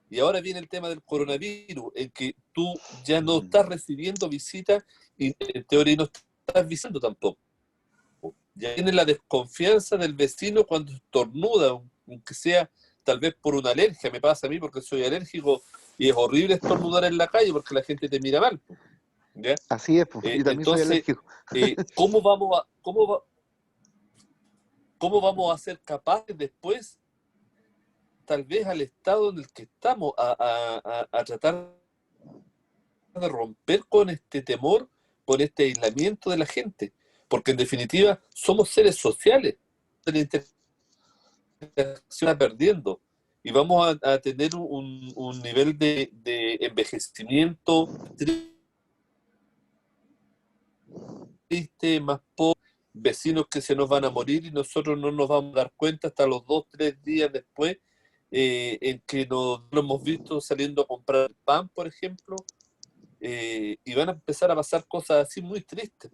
Y ahora viene el tema del coronavirus, en que tú ya no estás recibiendo visitas y en teoría no estás visitando tampoco. Ya viene la desconfianza del vecino cuando estornuda, aunque sea tal vez por una alergia. Me pasa a mí porque soy alérgico y es horrible estornudar en la calle porque la gente te mira mal. ¿Ya? Así es, pues, yo también entonces, soy alérgico. ¿Cómo vamos a ser capaces después, tal vez al estado en el que estamos, a tratar de romper con este temor, con este aislamiento de la gente? Porque en definitiva somos seres sociales, la interacción está perdiendo y vamos a tener un nivel de envejecimiento triste, más pobre, vecinos que se nos van a morir y nosotros no nos vamos a dar cuenta hasta los 2 o 3 días después, en que nos lo hemos visto saliendo a comprar pan, por ejemplo, y van a empezar a pasar cosas así muy tristes.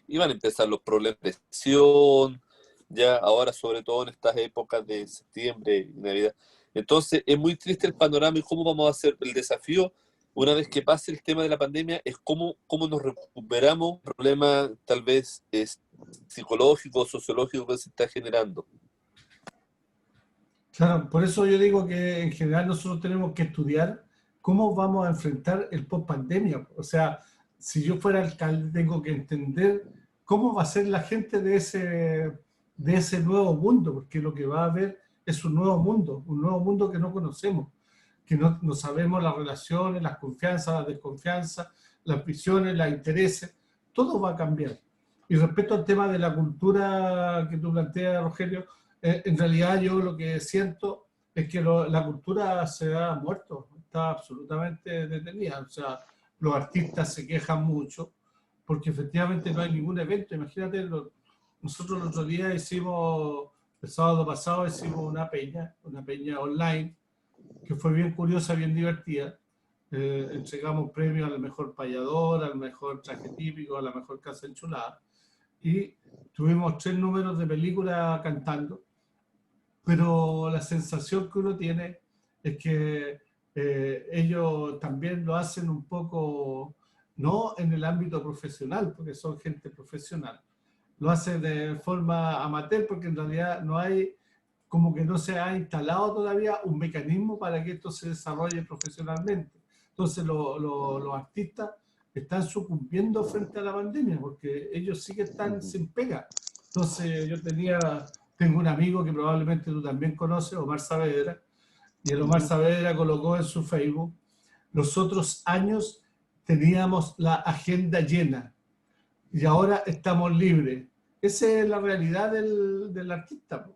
Y van a empezar los problemas de presión, ya ahora sobre todo en estas épocas de septiembre y Navidad. Entonces es muy triste el panorama y cómo vamos a hacer el desafío una vez que pase el tema de la pandemia, es cómo nos recuperamos. El problema tal vez es psicológico, sociológico que se está generando. Claro, por eso yo digo que en general nosotros tenemos que estudiar cómo vamos a enfrentar el post-pandemia. O sea, si yo fuera alcalde, tengo que entender cómo va a ser la gente de ese nuevo mundo, porque lo que va a haber es un nuevo mundo que no conocemos, que no sabemos las relaciones, las confianzas, las desconfianzas, las visiones, los intereses, todo va a cambiar. Y respecto al tema de la cultura que tú planteas, Rogelio, en realidad yo lo que siento es que la cultura se ha muerto, está absolutamente detenida. O sea, los artistas se quejan mucho porque efectivamente no hay ningún evento. Imagínate, nosotros el otro día hicimos, el sábado pasado hicimos una peña online, que fue bien curiosa, bien divertida. Entregamos premios al mejor payador, al mejor traje típico, a la mejor casa enchulada. Y tuvimos 3 números de película cantando, pero la sensación que uno tiene es que ellos también lo hacen un poco, no en el ámbito profesional, porque son gente profesional, lo hacen de forma amateur, porque en realidad no hay, como que no se ha instalado todavía un mecanismo para que esto se desarrolle profesionalmente. Entonces los artistas están sucumbiendo frente a la pandemia, porque ellos sí que están sin pega. Entonces tengo un amigo que probablemente tú también conoces, Omar Saavedra, y el Omar Saavedra colocó en su Facebook: los otros años teníamos la agenda llena y ahora estamos libres. Esa es la realidad del artista.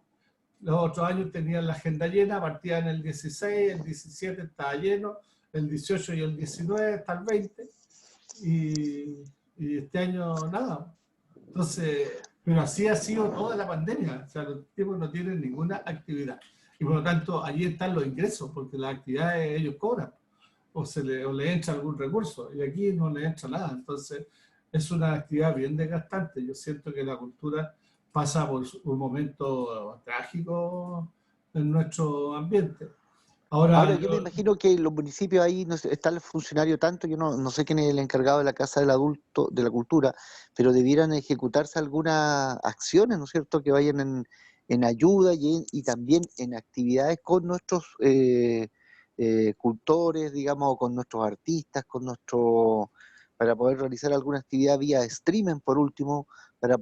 Los otros años tenían la agenda llena, partían el 16, el 17 estaba lleno, el 18 y el 19 hasta el 20, y este año nada. Entonces, pero así ha sido toda la pandemia. O sea, los tipos no tienen ninguna actividad. Y por lo tanto, allí están los ingresos, porque las actividades ellos cobran, o le entra algún recurso, y aquí no le entra nada. Entonces, es una actividad bien desgastante. Yo siento que la cultura pasa por un momento trágico en nuestro ambiente. Ahora, Ahora, yo me imagino que los municipios ahí no sé, está el funcionario tanto, yo no sé quién es el encargado de la Casa del Adulto, de la Cultura, pero debieran ejecutarse algunas acciones, ¿no es cierto?, que vayan en ayuda y también en actividades con nuestros cultores, digamos, con nuestros artistas, para poder realizar alguna actividad vía streaming, por último, para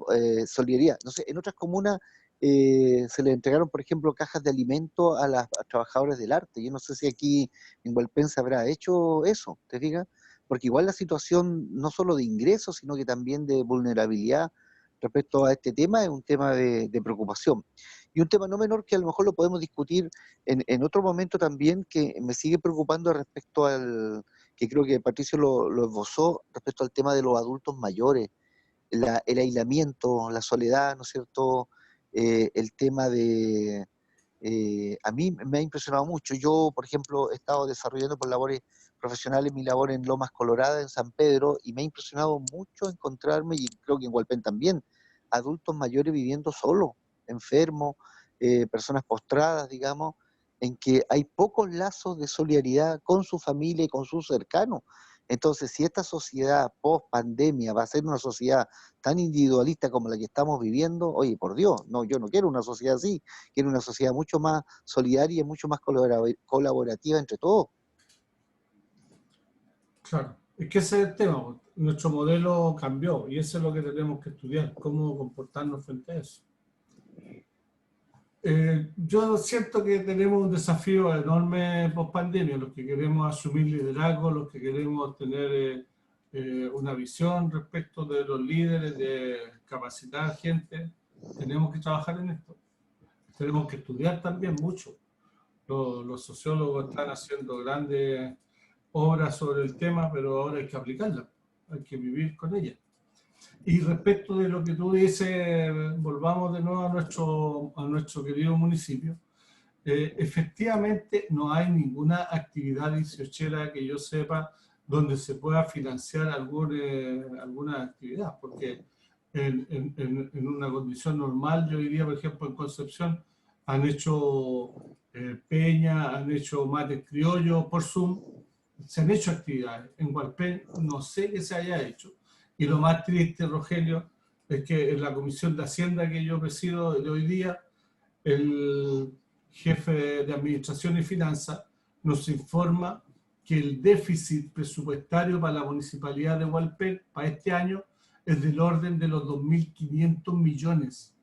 solidaridad. No sé, en otras comunas se le entregaron, por ejemplo, cajas de alimento a trabajadores del arte. Yo no sé si aquí en Hualpén se habrá hecho eso, ¿te fijas? Porque igual la situación no solo de ingresos, sino que también de vulnerabilidad respecto a este tema es un tema de preocupación. Y un tema no menor que a lo mejor lo podemos discutir en otro momento también, que me sigue preocupando respecto que creo que Patricio lo esbozó, respecto al tema de los adultos mayores, el aislamiento, la soledad, ¿no es cierto? El tema a mí me ha impresionado mucho. Yo, por ejemplo, he estado desarrollando por labores profesionales mi labor en Lomas Coloradas, en San Pedro, y me ha impresionado mucho encontrarme, y creo que en Hualpén también, adultos mayores viviendo solos, enfermos, personas postradas, digamos, en que hay pocos lazos de solidaridad con su familia y con sus cercanos. Entonces, si esta sociedad post pandemia va a ser una sociedad tan individualista como la que estamos viviendo, oye, por Dios, no, yo no quiero una sociedad así, quiero una sociedad mucho más solidaria y mucho más colaborativa entre todos. claro, es que ese es el tema. Nuestro modelo cambió y eso es lo que tenemos que estudiar, cómo comportarnos frente a eso. Yo siento que tenemos un desafío enorme post pandemia, los que queremos asumir liderazgo, los que queremos tener una visión respecto de los líderes, de capacitar gente, tenemos que trabajar en esto. Tenemos que estudiar también mucho. Los sociólogos están haciendo grandes obras sobre el tema, pero ahora hay que aplicarla, hay que vivir con ella. Y respecto de lo que tú dices, volvamos de nuevo a nuestro querido municipio. Efectivamente, no hay ninguna actividad 18era que yo sepa donde se pueda financiar alguna actividad, porque en una condición normal, yo diría, por ejemplo, en Concepción, han hecho peña, han hecho mate criollo por Zoom, se han hecho actividades. En Hualpén no sé qué se haya hecho. Y lo más triste, Rogelio, es que en la Comisión de Hacienda que yo presido de hoy día, el jefe de Administración y Finanzas nos informa que el déficit presupuestario para la Municipalidad de Hualpén para este año es del orden de los 2.500 millones.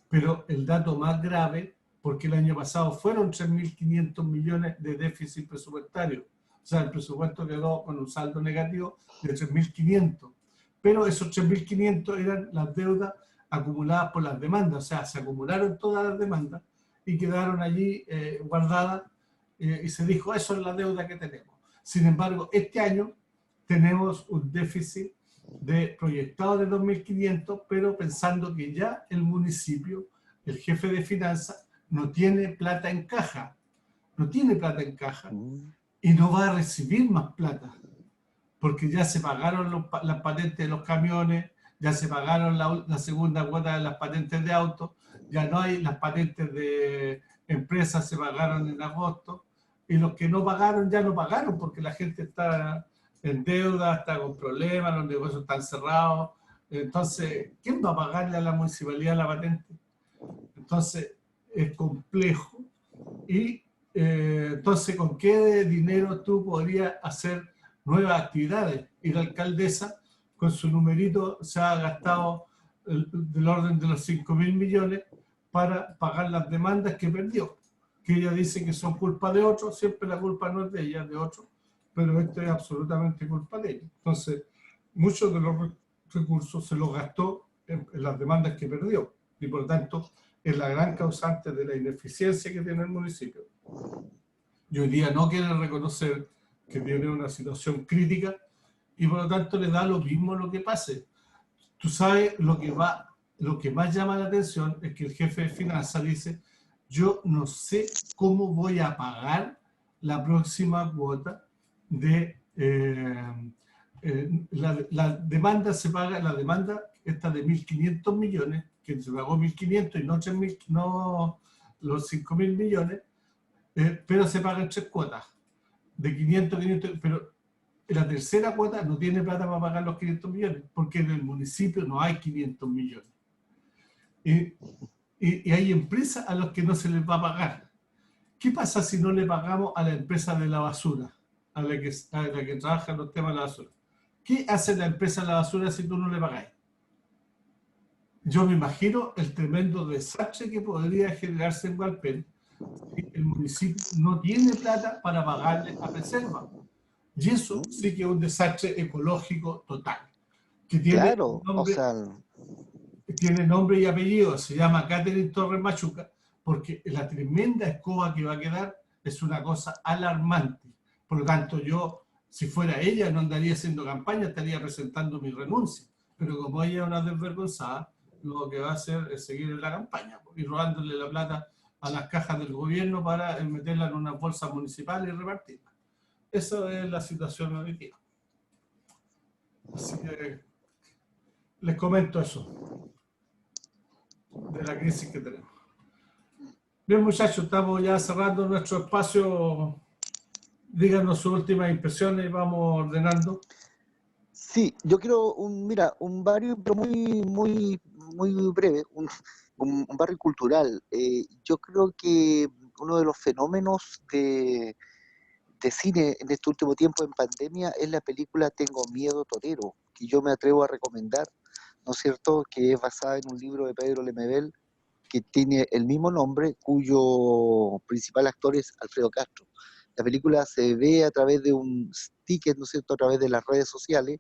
Pero el dato más grave, porque el año pasado fueron 3.500 millones de déficit presupuestario. O sea, el presupuesto quedó con un saldo negativo de 3.500. Pero esos 3.500 eran las deudas acumuladas por las demandas. O sea, se acumularon todas las demandas y quedaron allí guardadas y se dijo, eso es la deuda que tenemos. Sin embargo, este año tenemos un déficit proyectado de 2.500, pero pensando que ya el municipio, el jefe de finanzas, no tiene plata en caja. No tiene plata en caja y no va a recibir más plata. Porque ya se pagaron las patentes de los camiones, ya se pagaron la segunda cuota de las patentes de autos, ya no hay las patentes de empresas, se pagaron en agosto, y los que no pagaron ya no pagaron, porque la gente está en deuda, está con problemas, los negocios están cerrados. Entonces, ¿quién va a pagarle a la municipalidad la patente? Entonces, es complejo. Y entonces, ¿con qué dinero tú podrías hacer nuevas actividades? Y la alcaldesa, con su numerito, se ha gastado del orden de los 5.000 millones para pagar las demandas que perdió, que ella dice que son culpa de otros, siempre la culpa no es de ella, es de otros, pero esto es absolutamente culpa de ella. Entonces, muchos de los recursos se los gastó en las demandas que perdió, y por lo tanto es la gran causante de la ineficiencia que tiene el municipio. Y hoy día no quiere reconocer que tiene una situación crítica y por lo tanto le da lo mismo lo que pase. Tú sabes, lo que más llama la atención es que el jefe de finanzas dice, yo no sé cómo voy a pagar la próxima cuota de... la demanda se paga, la demanda esta de 1.500 millones, que se pagó 1.500 y no 3.000, no los 5.000 millones, pero se pagan 3 cuotas, de 500, pero la tercera cuota no tiene plata para pagar los 500 millones, porque en el municipio no hay 500 millones. Y hay empresas a las que no se les va a pagar. ¿Qué pasa si no le pagamos a la empresa de la basura, a la que trabaja en los temas de la basura? ¿Qué hace la empresa de la basura si tú no le pagáis? Yo me imagino el tremendo desastre que podría generarse en Hualpén si el municipio no tiene plata para pagarle a reserva. Y eso sí que es un desastre ecológico total. Que tiene, Claro, nombre, o sea, tiene nombre y apellido, se llama Catherine Torres Machuca, porque la tremenda escoba que va a quedar es una cosa alarmante. Por lo tanto, yo, si fuera ella, no andaría haciendo campaña, estaría presentando mi renuncia. Pero como ella es una desvergonzada, lo que va a hacer es seguir en la campaña y robándole la plata a las cajas del gobierno para meterla en una bolsa municipal y repartirla. Esa es la situación hoy día. Así que les comento eso de la crisis que tenemos. Bien, muchachos, estamos ya cerrando nuestro espacio. Díganos sus últimas impresiones y vamos ordenando. sí, yo quiero un barrio, pero muy breve, un barrio cultural. Yo creo que uno de los fenómenos de cine en este último tiempo en pandemia es la película Tengo Miedo Torero, que yo me atrevo a recomendar, ¿no es cierto?, que es basada en un libro de Pedro Lemebel que tiene el mismo nombre, cuyo principal actor es Alfredo Castro. La película se ve a través de un ticket, ¿no es cierto?, a través de las redes sociales,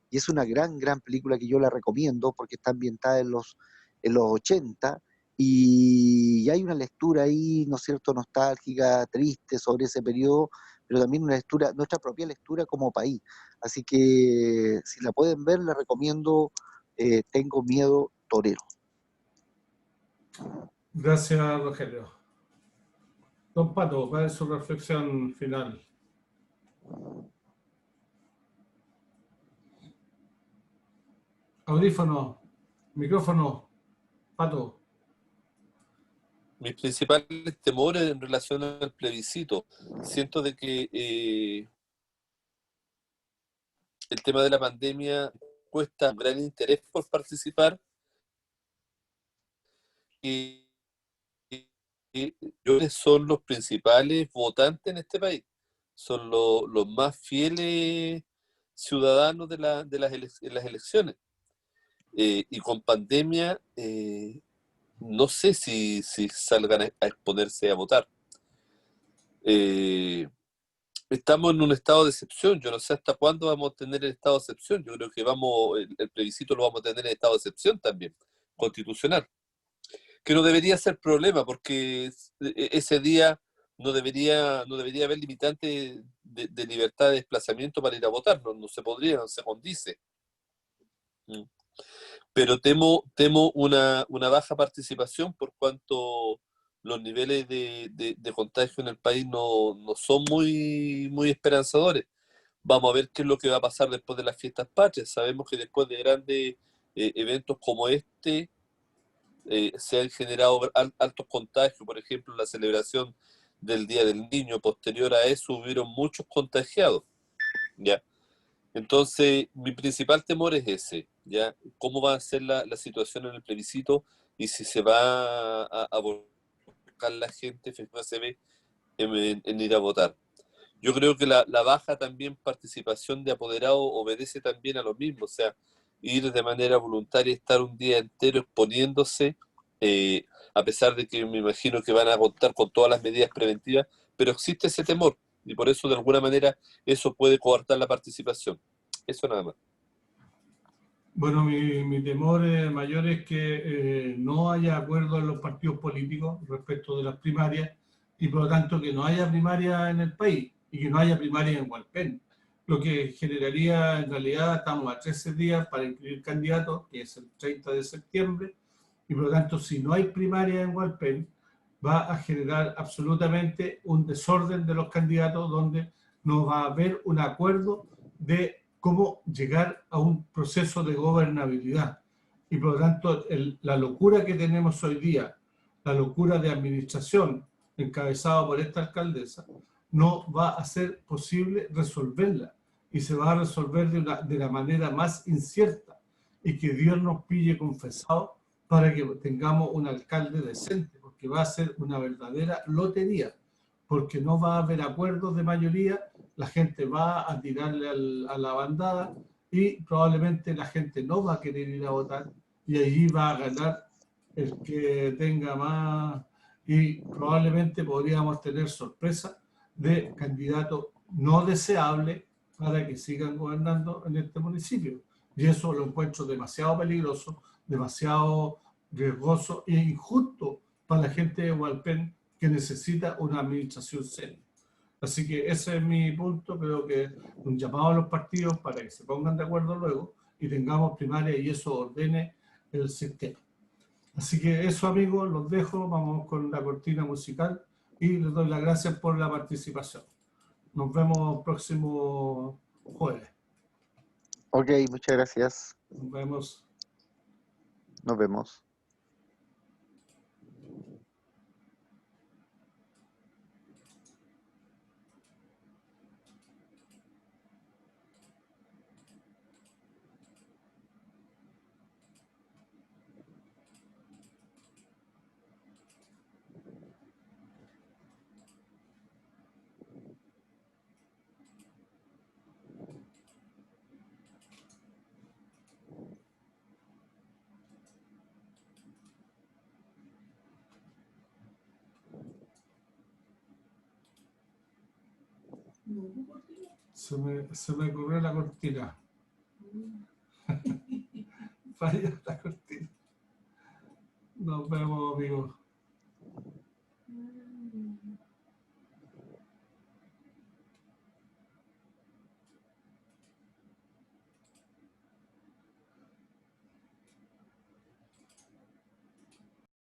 y es una gran película que yo la recomiendo porque está ambientada en los 80 y hay una lectura ahí, ¿no es cierto?, nostálgica, triste sobre ese periodo, pero también una lectura, nuestra propia lectura como país. Así que si la pueden ver, la recomiendo, Tengo Miedo Torero. Gracias, Rogelio. Don Pato, ¿cuál es su reflexión final? Audífono, micrófono, Pato. Mis principales temores en relación al plebiscito. Siento de que el tema de la pandemia cuesta un gran interés por participar, que ellos son los principales votantes en este país, son los más fieles ciudadanos en las elecciones. Y con pandemia, no sé si salgan a exponerse a votar. Estamos en un estado de excepción. Yo no sé hasta cuándo vamos a tener el estado de excepción. Yo creo que el plebiscito lo vamos a tener en estado de excepción también, constitucional, que no debería ser problema, porque ese día no debería haber limitante de libertad de desplazamiento para ir a votar. No se podría, no se condice. Mm. Pero temo una baja participación por cuanto los niveles de contagio en el país no son muy esperanzadores. Vamos a ver qué es lo que va a pasar después de las fiestas patrias. Sabemos que después de grandes eventos como este, se han generado altos contagios. Por ejemplo, la celebración del Día del Niño, posterior a eso hubieron muchos contagiados, ¿ya? Entonces, mi principal temor es ese, ¿ya? ¿Cómo va a ser la situación en el plebiscito y si se va a volcar la gente, se ve en ir a votar? Yo creo que la baja también participación de apoderados obedece también a lo mismo, o sea, ir de manera voluntaria, estar un día entero exponiéndose, a pesar de que me imagino que van a contar con todas las medidas preventivas, pero existe ese temor y por eso de alguna manera eso puede coartar la participación. Eso nada más. Bueno, mi temor mayor es que no haya acuerdo en los partidos políticos respecto de las primarias y por lo tanto que no haya primaria en el país y que no haya primaria en Hualpén. Lo que generaría, en realidad, estamos a 13 días para inscribir candidatos, que es el 30 de septiembre, y por lo tanto, si no hay primaria en Hualpén, va a generar absolutamente un desorden de los candidatos donde no va a haber un acuerdo de cómo llegar a un proceso de gobernabilidad. Y por lo tanto, la locura que tenemos hoy día, la locura de administración encabezada por esta alcaldesa, no va a ser posible resolverla y se va a resolver de la manera más incierta y que Dios nos pille confesado para que tengamos un alcalde decente, porque va a ser una verdadera lotería, porque no va a haber acuerdos de mayoría, la gente va a tirarle a la bandada y probablemente la gente no va a querer ir a votar y allí va a ganar el que tenga más y probablemente podríamos tener sorpresa de candidatos no deseables para que sigan gobernando en este municipio. Y eso lo encuentro demasiado peligroso, demasiado riesgoso e injusto para la gente de Hualpén que necesita una administración seria. Así que ese es mi punto, creo que un llamado a los partidos para que se pongan de acuerdo luego y tengamos primaria y eso ordene el sistema. Así que eso, amigos, los dejo, vamos con la cortina musical y les doy las gracias por la participación. Nos vemos el próximo jueves. Ok, muchas gracias. Nos vemos. Nos vemos. Se me ocurrió la cortina. Falla la cortina. Nos vemos, amigos.